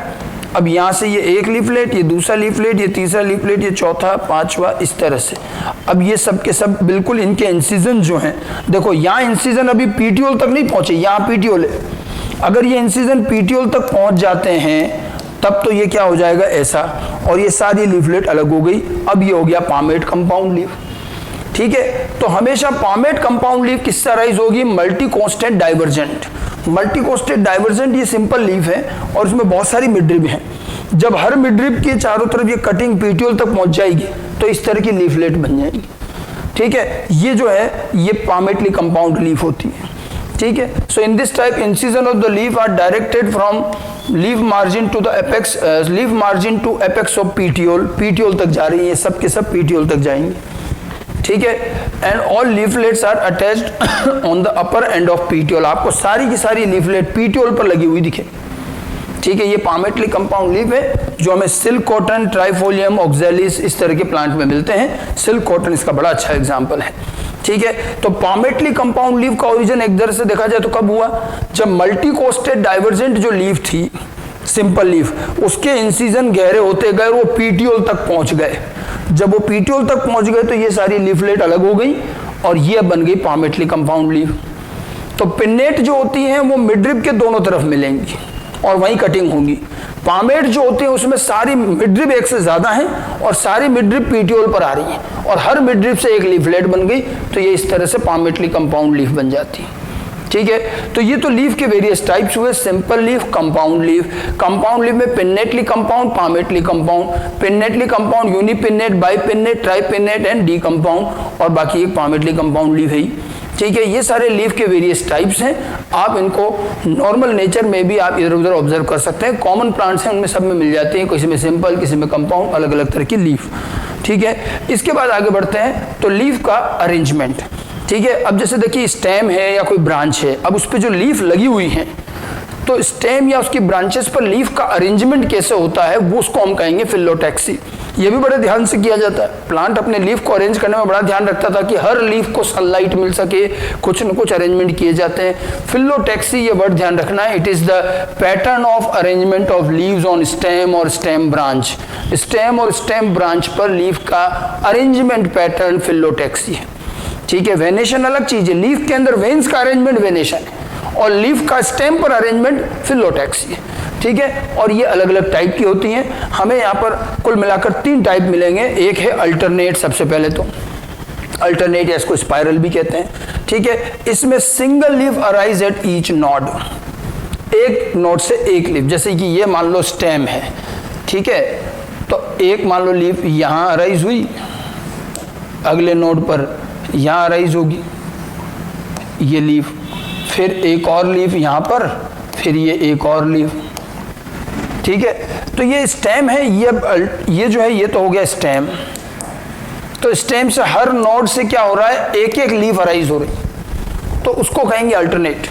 अब यहाँ से ये एक लीफलेट, ये दूसरा लीफलेट, ये तीसरा लीफलेट, ये चौथा, पांचवा, इस तरह से। अब ये सब के सब बिल्कुल इनके इंसिजन जो हैं, देखो यहाँ इंसिजन अभी पीटियोल तक नहीं पहुंचे, यहाँ पीटियोल है। अगर ये इंसिजन पीटियोल तक पहुंच जाते हैं तब तो ये क्या हो जाएगा ऐसा, और ये सारी लीफलेट अलग हो गई। अब ये हो गया पामेट कंपाउंड लीफ। ठीक है, तो हमेशा पामेट कंपाउंड लीफ किससे अराइज होगी? Multicostate divergent. Multicostate divergent ये सिंपल लीफ है और इसमें बहुत सारी मिडरिब हैं। जब हर मिडरिब के चारों तरफ ये कटिंग पीटियोल तक पहुंच जाएगी तो इस तरह की लीफलेट बन जाएगी। ठीक है, ये जो है ये पामेटली कंपाउंड लीफ होती है। ठीक है, so in this type incision of the leaf are directed from leaf margin to the apex, leaf margin to apex of petiole. Petiole तक जा रही है, सब के सब पीटियोल तक जाएंगे। ठीक है, and all leaflets are attached on the upper end of petiole. आपको सारी की सारी लीफलेट पीटियोल पर लगी हुई दिखे। ठीक है, ये पामेटली कंपाउंड लीफ है जो हमें सिल्क कॉटन, ट्राइफोलियम, ऑक्जेलिस इस तरह के प्लांट में मिलते हैं। सिल्क कॉटन इसका बड़ा अच्छा एग्जाम्पल है। ठीक है, तो पामेटली कंपाउंड लीफ का ओरिजिन एक तरह से देखा जाए तो कब हुआ? जब मल्टी कोस्टेड डाइवर्जेंट जो लीफ थी, सिंपल लीफ, उसके इंसिजन गहरे होते गए, वो पीटियोल तक पहुंच गए। जब वो पीटियोल तक पहुंच गए तो ये सारी लीफलेट अलग हो गई और ये बन गई पामेटली कंपाउंड लीफ। तो पिन्नेट जो होती हैं वो मिडरिब के दोनों तरफ मिलेंगी और वहीं कटिंग होगी। पामेट जो होते हैं उसमें सारी मिडरिब एक से ज्यादा हैं और सारी मिडरिब पीटियोल पर आ रही हैं और हर मिडरिब से एक लीफलेट बन गई, तो ये इस तरह से पामेटली कंपाउंड लीफ बन जाती है। ठीक है, तो ये तो लीफ के वेरियस टाइप्स हुए, simple leaf, compound leaf. Compound leaf में pinnately compound, palmately compound. Pinnately compound unipinnate, bipinnate, tripinnate and decompound, और बाकी एक पामेटली कंपाउंड लीफ है ही। ठीक है, ये सारे लीफ के वेरियस टाइप्स हैं। आप इनको नॉर्मल नेचर में भी आप इधर उधर ऑब्जर्व कर सकते हैं। कॉमन प्लांट्स हैं उनमें सब में मिल जाती हैं, किसी में सिंपल, किसी में कंपाउंड, अलग अलग तरह की लीफ। ठीक है, इसके बाद आगे बढ़ते हैं तो लीफ का अरेंजमेंट। ठीक है, अब जैसे देखिए स्टेम है या कोई ब्रांच है, अब उस पर जो लीफ लगी हुई है तो स्टेम या उसकी ब्रांचेस पर लीफ का अरेंजमेंट कैसे होता है वो उसको हम कहेंगे फिलोटैक्सी। ये भी बड़े ध्यान से किया जाता है। प्लांट अपने लीफ को अरेंज करने में बड़ा ध्यान रखता था कि हर लीफ को सनलाइट मिल सके, कुछ न कुछ अरेंजमेंट किए जाते हैं। फिलोटैक्सी ये वर्ड ध्यान रखना है, it is the pattern of arrangement of leaves on stem और स्टेम ब्रांच। स्टेम और स्टेम ब्रांच पर लीफ का अरेंजमेंट पैटर्न फिलोटैक्सी है। ठीक है, वेनेशन अलग चीज है, लीफ के अंदर वेन्स का अरेंजमेंट वेनेशन है और लीफ का स्टेम पर अरेंजमेंट फिलोटैक्सी है। ठीक है, और ये अलग अलग टाइप की होती हैं। हमें यहाँ पर कुल मिलाकर 3 टाइप मिलेंगे। एक है अल्टरनेट, सबसे पहले तो अल्टरनेट या इसको स्पाइरल भी कहते हैं। ठीक है, इसमें single leaf arise at each node, एक नोड से एक लीफ। जैसे कि ये मान लो स्टेम है, ठीक है, तो एक मान लो लीफ यहाँ अराइज हुई, अगले नोड पर यहाँ अराइज होगी ये लीफ, फिर एक और लीफ यहाँ पर, फिर ये एक और लीफ। ठीक है, तो ये स्टेम है, ये जो है ये तो हो गया स्टेम। तो स्टेम से हर नोड से क्या हो रहा है, एक एक लीफ अराइज हो रही, तो उसको कहेंगे अल्टरनेट।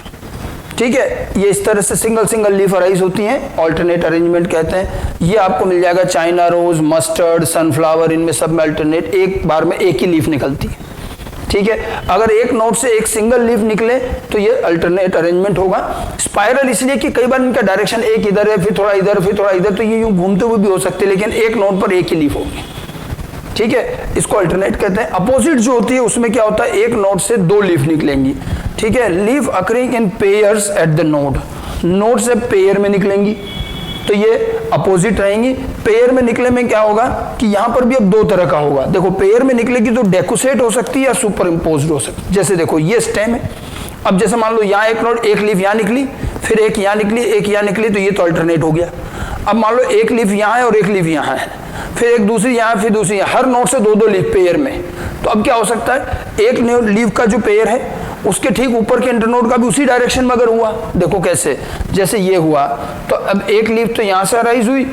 ठीक है, ये इस तरह से सिंगल सिंगल लीफ अराइज होती हैं, अल्टरनेट अरेंजमेंट कहते हैं। ये आपको मिल जाएगा चाइना रोज, मस्टर्ड, सनफ्लावर, इनमें सब में अल्टरनेट एक बार में एक ही लीफ निकलती है। ठीक है, अगर एक नोड से एक सिंगल लीफ निकले तो ये अल्टरनेट अरेंजमेंट होगा। स्पाइरल इसलिए कि कई बार इनका डायरेक्शन एक इधर है, फिर थोड़ा इधर, फिर थोड़ा इधर, तो ये यूं घूमते हुए भी हो सकते हैं, लेकिन एक नोड पर एक ही लीफ होगी। ठीक है, इसको अल्टरनेट कहते हैं। अपोजिट जो होती है उसमें क्या होता है, एक नोड से 2 लीफ निकलेंगी। ठीक है, leaf occurring in pairs at the node, node से पेयर में निकलेंगी, तो ये अपोजिट रहेंगी। पेयर में निकले में क्या होगा कि यहां पर भी अब 2 तरह का होगा। देखो पेयर में निकलेगी तो डेकोसेट हो सकती है या सुपर इम्पोज्ड हो सकती है। जैसे देखो ये स्टेम है, अब जैसे मान लो यहाँ एक नोड, एक लीफ यहाँ निकली, फिर एक यहाँ निकली, एक यहाँ निकली, तो ये तो अल्टरनेट हो गया। अब मान लो एक लीफ यहाँ है और एक लीफ यहाँ है, फिर एक दूसरी यहाँ, फिर दूसरी यहाँ, हर नोड से 2-2 लीफ पेयर में। तो अब क्या हो सकता है, एक लीफ का जो पेयर है उसके ठीक ऊपर के इंटरनोड का भी उसी डायरेक्शन में अगर हुआ, देखो कैसे, जैसे ये हुआ तो अब एक लीफ तो यहाँ से अराइज हुई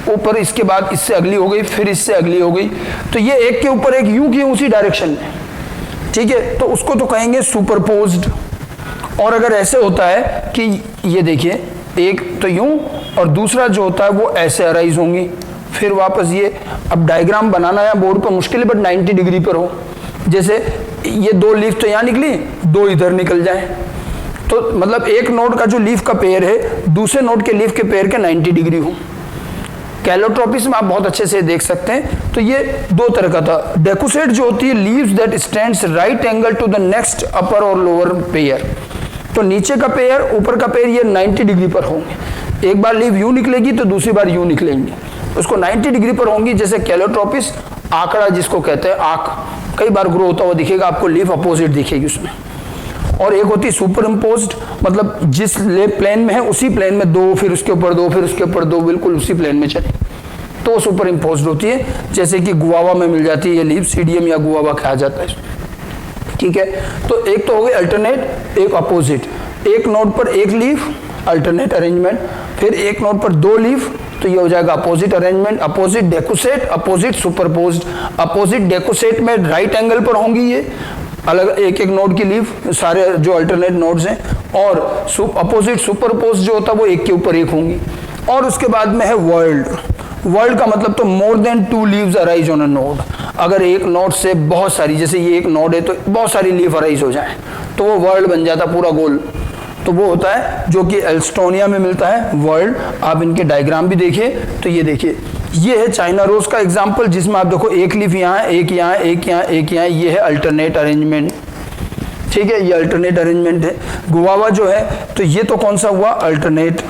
ऊपर, इसके बाद इससे अगली हो गई, फिर इससे अगली हो गई, तो ये एक के ऊपर एक यूं की उसी डायरेक्शन में। ठीक है, तो उसको तो कहेंगे सुपरपोज्ड। और अगर ऐसे होता है कि ये देखिए एक तो यूं और दूसरा जो होता है वो ऐसे अराइज होंगी, फिर वापस ये, अब डायग्राम बनाना या बोर्ड पर मुश्किल है, बट 90 डिग्री पर हो। जैसे ये 2 लीफ तो यहाँ निकली, 2 इधर निकल जाए, तो मतलब एक नोड का जो लीफ का पेयर है दूसरे नोड के लीफ के पेयर के 90 डिग्री हो। कैलोट्रोपिस में आप बहुत अच्छे से देख सकते हैं। तो ये दो तरह का था। डेकुसेट जो होती है leaves that stands right angle to the next upper और लोअर पेयर। तो नीचे का पेयर ऊपर का पेयर ये 90 डिग्री पर होंगे। एक बार लीव यूं निकलेगी तो दूसरी बार यूं निकलेंगी, उसको 90 डिग्री पर होंगी। जैसे कैलोट्रोपिस आंकड़ा जिसको कहते हैं, आंख कई बार ग्रो होता हुआ दिखेगा आपको, लीफ अपोजिट दिखेगी उसमें। और एक होती है सुपर इम्पोज्ड, मतलब जिस प्लेन में है उसी प्लेन में दो, फिर उसके ऊपर दो, फिर उसके ऊपर दो, बिल्कुल उसी प्लेन में चले, तो सुपर इम्पोज्ड होती है। जैसे कि गुआवा में मिल जाती है ये लीफ, सीडियम या गुआवा कहा जाता है, ठीक है। तो एक तो हो गई अल्टरनेट, एक अपोजिट। एक नोड पर एक लीफ अल्टरनेट अरेंजमेंट, फिर एक नोड पर दो लीफ, तो ये हो जाएगा opposite arrangement. Opposite decussate, opposite superposed. Opposite decussate में राइट एंगल पर होंगी ये अलग एक एक नोड की लीफ, सारे जो अल्टरनेट नोड्स हैं। और अपोजिट सुपरपोज्ड जो होता है वो एक के ऊपर एक होंगी। और उसके बाद में है वर्ल्ड। वर्ल्ड का मतलब तो more than 2 leaves arise on a node. अगर एक नोड से बहुत सारी, जैसे ये एक नोड है तो बहुत सारी लीफ अराइज हो जाए तो वो वर्ल्ड बन जाता पूरा गोल। तो वो होता है जो कि एल्स्टोनिया में मिलता है वर्ल्ड। आप इनके डायग्राम भी देखिए तो ये देखिए, ये है चाइना रोज का एग्जांपल, जिसमें आप देखो एक लीफ यहाँ है, एक यहाँ, एक यहाँ, एक यहाँ। ये है अल्टरनेट अरेंजमेंट, ठीक है, ये अल्टरनेट अरेंजमेंट है। गुआवा जो है तो ये तो कौन सा हुआ, अल्टरनेट,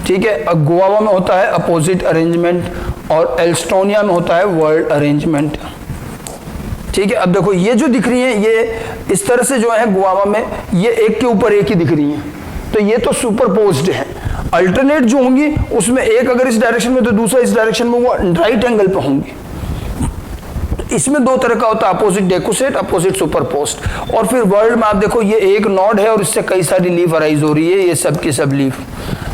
ठीक है। अब गुआवा में होता है अपोजिट अरेंजमेंट और एल्स्टोनिया में होता है वर्ल्ड अरेंजमेंट, ठीक है। अब देखो ये जो दिख रही है ये इस तरह से जो है गुआवा में ये एक के ऊपर एक ही दिख रही है, तो ये तो सुपरपोज्ड है। अल्टरनेट जो होंगी उसमें एक अगर इस डायरेक्शन में तो दूसरा इस डायरेक्शन में, वो राइट एंगल पे होंगी। इसमें दो तरह का होता है, अपोजिट डेकुसेट, अपोजिट सुपरपोज्ड। और फिर वर्ल्ड में आप देखो ये एक नोड है और इससे कई सारी लीफ अराइज हो रही है, ये सब की सब लीफ।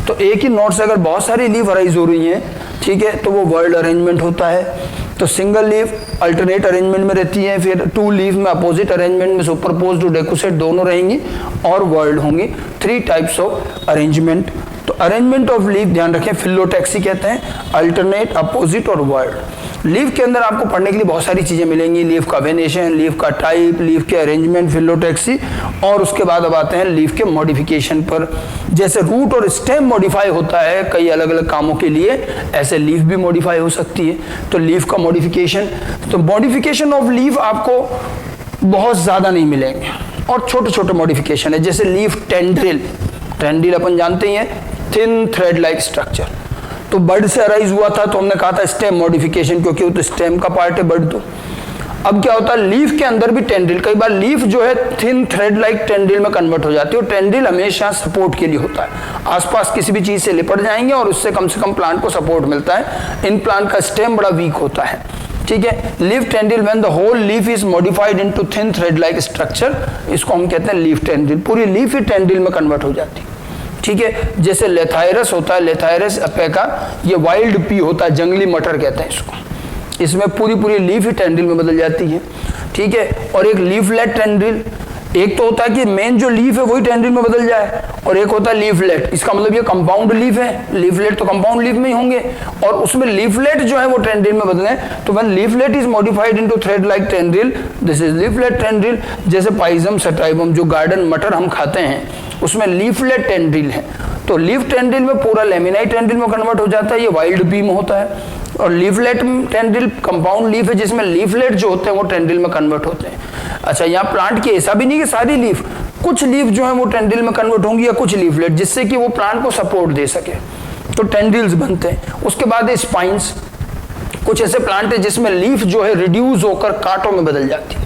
तो एक ही नोड से अगर बहुत सारी लीफ अराइज हो रही हैं, ठीक है, तो वो वर्ल्ड अरेंजमेंट होता है। तो सिंगल लीफ अल्टरनेट अरेंजमेंट में रहती है, फिर 2 लीफ में अपोजिट अरेंजमेंट में सुपरपोज्ड और डेकुसेट दोनों रहेंगी, और वर्ल्ड होंगी। 3 टाइप्स ऑफ अरेंजमेंट। तो अरेंजमेंट ऑफ लीफ ध्यान रखें, फिलोटैक्सी कहते हैं, अल्टरनेट, अपोजिट और वर्ल्ड। लीफ के अंदर आपको पढ़ने के लिए बहुत सारी चीजें मिलेंगी, लीफ का वेनेशन, लीफ का टाइप, लीफ के अरेंजमेंट, फिलोटैक्सी। और उसके बाद अब आते हैं लीफ के मॉडिफिकेशन पर। जैसे रूट और स्टेम मॉडिफाई होता है कई अलग अलग कामों के लिए, ऐसे लीफ भी मॉडिफाई हो सकती है। तो लीफ का मॉडिफिकेशन, तो मॉडिफिकेशन ऑफ लीफ आपको बहुत ज्यादा नहीं मिलेंगे और छोटे छोटे मॉडिफिकेशन है। जैसे लीफ टेंड्रिल, टेंड्रिल अपन जानते ही हैं, थिन थ्रेड लाइक स्ट्रक्चर। तो बर्ड से अराइज हुआ था तो हमने कहा था स्टेम मॉडिफिकेशन, क्योंकि वो तो स्टेम का पार्ट है बर्ड। तो अब क्या होता है, लीफ के अंदर भी टेंड्रिल, कई बार लीफ जो है थिन थ्रेड लाइक टेंड्रिल में कन्वर्ट हो जाती है। और टेंड्रिल हमेशा सपोर्ट के लिए होता है, आसपास किसी भी चीज से लिपट जाएंगे और उससे कम से कम प्लांट को सपोर्ट मिलता है। इन प्लांट का स्टेम बड़ा वीक होता है, ठीक है। Leaf tendril when the whole leaf is modified into thin thread like structure, इसको हम कहते हैं लीफ टेंड्रिल। पूरी लीफ ही टेंड्रिल में कन्वर्ट हो जाती है, ठीक है। जैसे लेथायरस होता है, लेथायरस अपेका, ये वाइल्ड पी होता है, जंगली मटर कहते हैं इसको। इसमें पूरी पूरी लीफ ही टेंड्रिल में बदल जाती है, ठीक है। और एक लीफलेट टेंड्रिल, एक तो होता है कि मेन जो लीफ है वही टेंड्रिल में बदल जाए, और एक होता है लीफलेट, इसका मतलब ये कंपाउंड लीफ है। लीफलेट तो कंपाउंड लीफ में ही होंगे और उसमें लीफलेट जो है वो टेंड्रिल में बदले। तो when leaflet is modified into thread like tendril, this is leaflet tendril. जैसे पाइजम सटाइबम जो गार्डन मटर हम खाते हैं उसमें लीफलेट टेंड्रिल है। तो लीफ टेंड्रिल में पूरा लेमिनाई टेंड्रिल में कन्वर्ट हो जाता है, ये वाइल्ड पी में होता है। और लीफलेट टेंड्रिल कंपाउंड लीफ है जिसमें लीफलेट जो होते हैं वो टेंड्रिल में कन्वर्ट होते हैं। अच्छा, यहाँ प्लांट की ऐसा भी नहीं कि सारी लीफ, कुछ लीफ जो है वो टेंड्रिल में कन्वर्ट होंगी या कुछ लीफलेट, जिससे कि वो प्लांट को सपोर्ट दे सके, तो टेंड्रिल्स बनते हैं। उसके बाद है स्पाइंस, कुछ ऐसे प्लांट है जिसमें लीफ जो है रिड्यूस होकर कांटों में बदल जाती है।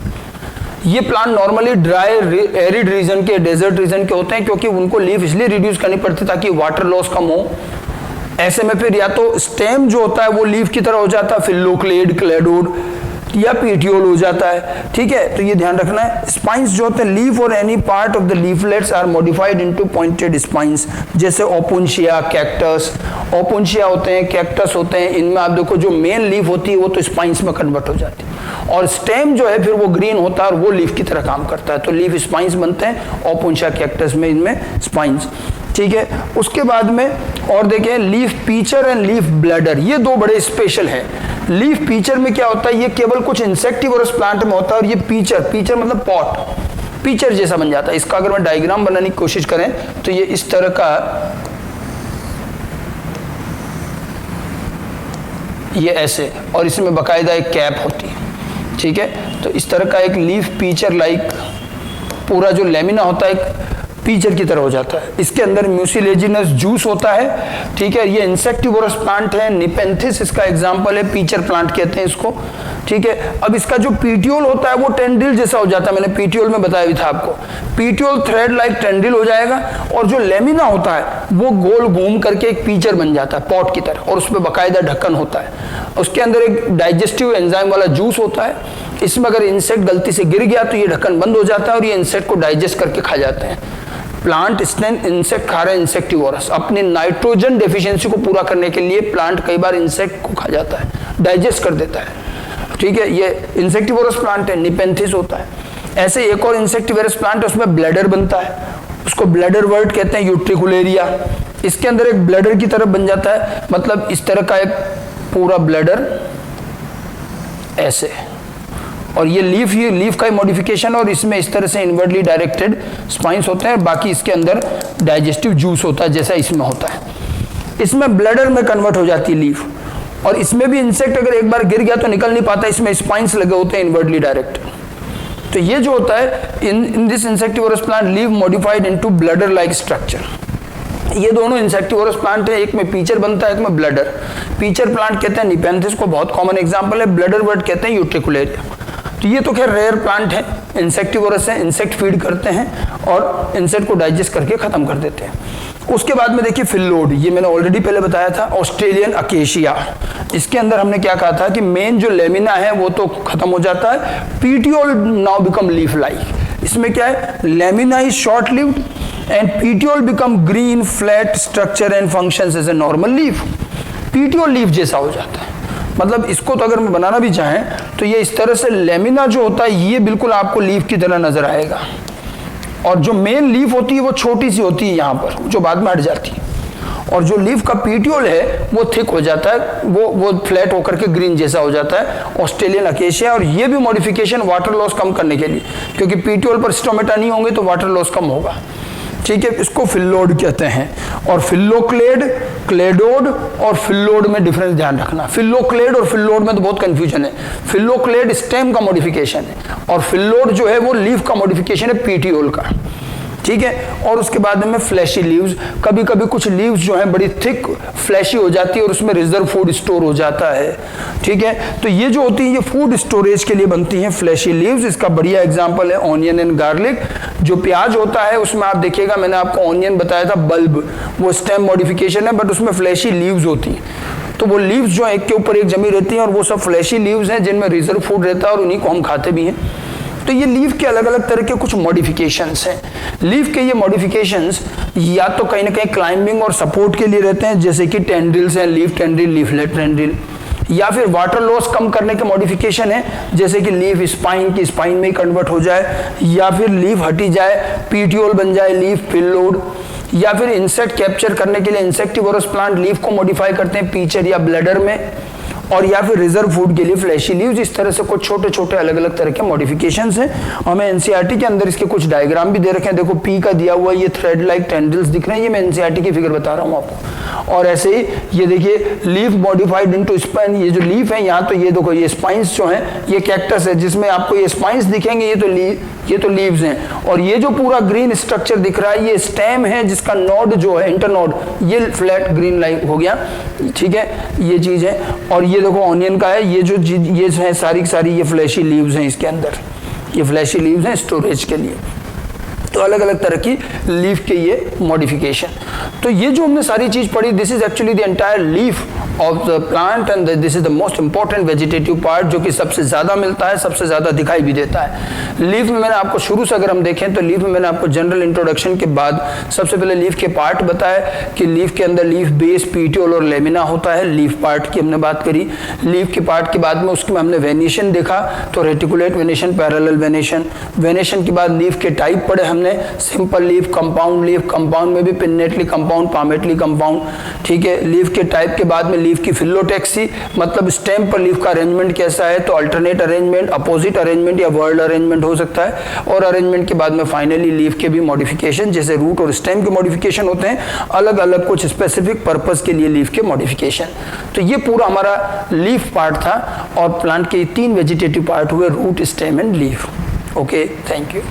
ये plant normally dry arid region के, डेजर्ट रीजन के होते हैं, क्योंकि उनको लीफ इसलिए रिड्यूस करनी पड़ती ताकि वाटर लॉस कम हो। ऐसे में फिर या तो स्टेम जो होता है वो लीफ की तरह हो जाता है, फिल्लोक्लेड, क्लेडोड या पीटियोल हो जाता है, ठीक है। तो ये ध्यान रखना है। स्पाइंस जो होते हैं, लीफ और any part of the leaflets are modified into pointed spines. जैसे ओपुंशिया, कैक्टस, ओपुंशिया होते हैं, कैक्टस होते हैं, इनमें आप देखो जो मेन लीफ होती है वो तो स्पाइंस में कन्वर्ट हो जाती है, और स्टेम जो है फिर वो ग्रीन होता है और वो लीफ की तरह काम करता है। तो लीफ स्पाइंस बनते हैं ओपुंशिया, कैक्टस में, इनमें स्पाइंस, ठीक है। उसके बाद में और देखें leaf pitcher and leaf bladder, ये दो बड़े स्पेशल हैं। लीफ पीचर में क्या होता है, ये केवल कुछ इंसेक्टिवोरस प्लांट में होता है, और ये पीचर मतलब पॉट, पीचर जैसा बन जाता है। इसका अगर मैं डायग्राम बनाने की कोशिश करें तो ये इस तरह का, ये ऐसे, और इसमें बाकायदा एक कैप होती है, ठीक है। तो इस तरह का एक लीफ पीचर लाइक पूरा जो लेमिना होता है एक पीचर की तरह हो जाता है। इसके अंदर म्यूसिलेजिनस जूस होता है, ठीक है। ये इंसेक्टिवोरस प्लांट है, निपेंथिस इसका एग्जांपल है, पीचर प्लांट कहते हैं इसको, ठीक है। अब इसका जो पीटियोल होता है वो टेंड्रिल जैसा हो जाता है, मैंने पीटियोल में बताया भी था आपको, पीटियोल थ्रेड लाइक टेंड्रिल हो जाएगा, और जो लेमिना होता है वो गोल घूम करके एक पीचर बन जाता है पॉट की तरह, और उसमें बाकायदा ढक्कन होता है। उसके अंदर एक डाइजेस्टिव एंजाइम वाला जूस होता है, इसमें अगर इंसेक्ट गलती से गिर गया तो ये ढक्कन बंद हो जाता है और ये इंसेक्ट को डाइजेस्ट करके खा जाते हैं। प्लांट इंसेक्ट खा रहे हैं, इंसेक्टिवोरस, अपनी नाइट्रोजन डेफिशिएंसी को पूरा करने के लिए प्लांट कई बार इंसेक्ट को खा जाता है, डाइजेस्ट कर देता है, ठीक है। ये इंसेक्टिवोरस प्लांट है, निपेंथिस होता है। ऐसे एक और इंसेक्टिवोरस प्लांट है, उसमें ब्लैडर बनता है, उसको ब्लैडर वर्ड कहते हैं, यूट्रिकुलेरिया। इसके अंदर एक ब्लैडर की तरफ बन जाता है, मतलब इस तरह का एक पूरा ब्लैडर ऐसे, और ये लीफ का मॉडिफिकेशन, और इसमें इस तरह से इनवर्डली डायरेक्टेड स्पाइंस होते हैं, बाकी इसके अंदर डाइजेस्टिव जूस होता है जैसा इसमें होता है। इसमें ब्लैडर में कन्वर्ट हो जाती है लीफ, और इसमें भी इंसेक्ट अगर एक बार गिर गया तो निकल नहीं पाता, इसमें स्पाइंस लगे होते हैं इनवर्डली डायरेक्टेड। तो ये जो होता है in this insectivorous plant leaf modified into bladder like structure. ये दोनों इंसेक्टिवोरस प्लांट है, एक में पीचर बनता है, एक में ब्लैडर। पीचर प्लांट कहते हैं निपेंथिस को, बहुत कॉमन एग्जांपल है। ब्लैडर वर्ड कहते हैं यूट्रिकुलेरिया। तो ये तो खैर रेयर प्लांट है, इंसेक्टिवोरस है, इंसेक्ट फीड करते हैं और इंसेक्ट को डाइजेस्ट करके खत्म कर देते हैं। उसके बाद में देखिए फिल्लोड, ये मैंने ऑलरेडी पहले बताया था, ऑस्ट्रेलियन अकेशिया। इसके अंदर हमने क्या कहा था कि मेन जो लेमिना है वो तो खत्म हो जाता है, petiole now become leaf like. इसमें क्या है, lamina is short lived and petiole become green flat structure and functions as a normal leaf. Petiole leaf जैसा हो जाता है, मतलब इसको तो अगर मैं बनाना भी चाहें तो ये इस तरह से लेमिना जो होता है ये बिल्कुल आपको लीफ की तरह नजर आएगा, और जो मेन लीफ होती है वो छोटी सी होती है यहाँ पर, जो बाद में हट जाती है, और जो लीफ का पीटियोल है वो थिक हो जाता है, वो फ्लैट होकर के ग्रीन जैसा हो जाता है, ऑस्ट्रेलियन अकेशिया। और ये भी मॉडिफिकेशन वाटर लॉस कम करने के लिए, क्योंकि पीटियोल पर स्टोमेटा नहीं होंगे तो वाटर लॉस कम होगा, ठीक है। इसको फिल्लोड कहते हैं। और फिल्लोक्लेड, क्लेडोड और फिल्लोड में डिफरेंस ध्यान रखना। फिल्लोक्लेड और फिल्लोड में तो बहुत कंफ्यूजन है। फिल्लोक्लेड स्टेम का मॉडिफिकेशन है और फिल्लोड जो है वो लीफ का मॉडिफिकेशन है, पीटियोल का, ठीक है। और उसके बाद में फ्लैशी लीव्स, कभी कभी कुछ लीव्स जो हैं बड़ी थिक फ्लैशी हो जाती है और उसमें रिजर्व फूड स्टोर हो जाता है, ठीक है। तो ये जो होती है ये फूड स्टोरेज के लिए बनती हैं फ्लैशी लीव्स। इसका बढ़िया एग्जांपल है ऑनियन एंड गार्लिक। जो प्याज होता है उसमें आप देखिएगा, मैंने आपको ऑनियन बताया था बल्ब, वो स्टेम मॉडिफिकेशन है, बट उसमें फ्लैशी लीव्स होती हैं। तो वो लीव्स जो एक के ऊपर एक जमी रहती हैं और वो सब फ्लैशी लीव्स हैं जिनमें रिजर्व फूड रहता है और उन्हीं को हम खाते भी हैं। तो ये लीफ के अलग अलग तरह के कुछ मॉडिफिकेशंस हैं। लीफ के ये मॉडिफिकेशंस या तो कहीं ना कहीं क्लाइंबिंग और सपोर्ट के लिए रहते हैं, जैसे कि टेंड्रिल्स हैं, लीफ टेंड्रिल, लीफलेट टेंड्रिल, या फिर वाटर लॉस कम करने के मॉडिफिकेशन है, जैसे कि लीफ स्पाइन की स्पाइन में ही कन्वर्ट हो जाए, या फिर लीफ हटी जाए, पीटियोल बन जाए, लीफ फिल्लोड, या फिर इंसेक्ट कैप्चर करने के लिए इंसेक्टिवोरस प्लांट लीफ को मॉडिफाई करते हैं पीचर या ब्लैडर में, और या फिर रिजर्व फूड के लिए फ्लैशी लीव्स। इस तरह से कुछ छोटे छोटे अलग अलग तरह के मॉडिफिकेशंस हैं। हमें एनसीईआरटी के अंदर इसके कुछ डायग्राम भी दे रखे हैं, देखो पी का दिया हुआ ये थ्रेड लाइक टेंड्रिल्स दिख रहे हैं, ये मैं एनसीईआरटी की फिगर बता रहा हूँ आपको। और ऐसे ही ये देखिए लीफ मॉडिफाइड इनटू स्पाइन, ये जो लीफ है यहाँ, तो ये देखो ये स्पाइंस जो हैं, ये कैक्टस है जिसमें आपको ये स्पाइंस दिखेंगे, ये तो लीव्स हैं। और ये जो पूरा ग्रीन स्ट्रक्चर दिख रहा है ये स्टेम है, जिसका नोड जो है इंटरनोड ये फ्लैट ग्रीन लाइक हो गया, ठीक है, ये चीज है। और ये देखो ऑनियन का है, ये जो ये है सारी सारी ये फ्लैशी लीव्स हैं, इसके अंदर ये फ्लैशी लीव्स हैं स्टोरेज के लिए। तो अलग अलग तरह की लीफ के ये मॉडिफिकेशन। तो ये जो हमने सारी चीज पढ़ी, this is actually the entire leaf of the plant and this is the most important vegetative part, जो कि सबसे ज्यादा मिलता है, सबसे ज्यादा दिखाई भी देता है। लीफ में मैंने आपको शुरू से अगर हम देखें तो लीफ में मैंने आपको जनरल इंट्रोडक्शन के बाद सबसे पहले लीफ के पार्ट बताया कि लीफ के अंदर लीफ बेस, पीटियोल और लेमिना होता है। लीफ पार्ट की हमने बात करी। लीफ के पार्ट के बाद में उसमें हमने वेनेशन देखा, तो reticulate venation, parallel venation. Venation के बाद लीफ के टाइप पढ़े हमने, में simple leaf, compound leaf, compound में भी पिन्नेटली कंपाउंड, पामेटली कंपाउंड, ठीक है। लीफ के टाइप के बाद में लीफ की फिलोटैक्सी, मतलब स्टेम पर लीफ का अरेंजमेंट कैसा है, तो अल्टरनेट अरेंजमेंट, अपोजिट अरेंजमेंट या वर्ल्ड अरेंजमेंट हो सकता है। और अरेंजमेंट के बाद में फाइनली लीफ के भी मॉडिफिकेशन, जैसे रूट और स्टेम के मॉडिफिकेशन होते हैं, अलग अलग कुछ स्पेसिफिक पर्पस के लिए लीफ के मॉडिफिकेशन। तो ये पूरा हमारा लीफ पार्ट था और प्लांट के 3 वेजिटेटिव पार्ट हुए, root, stem and leaf. Okay, thank you.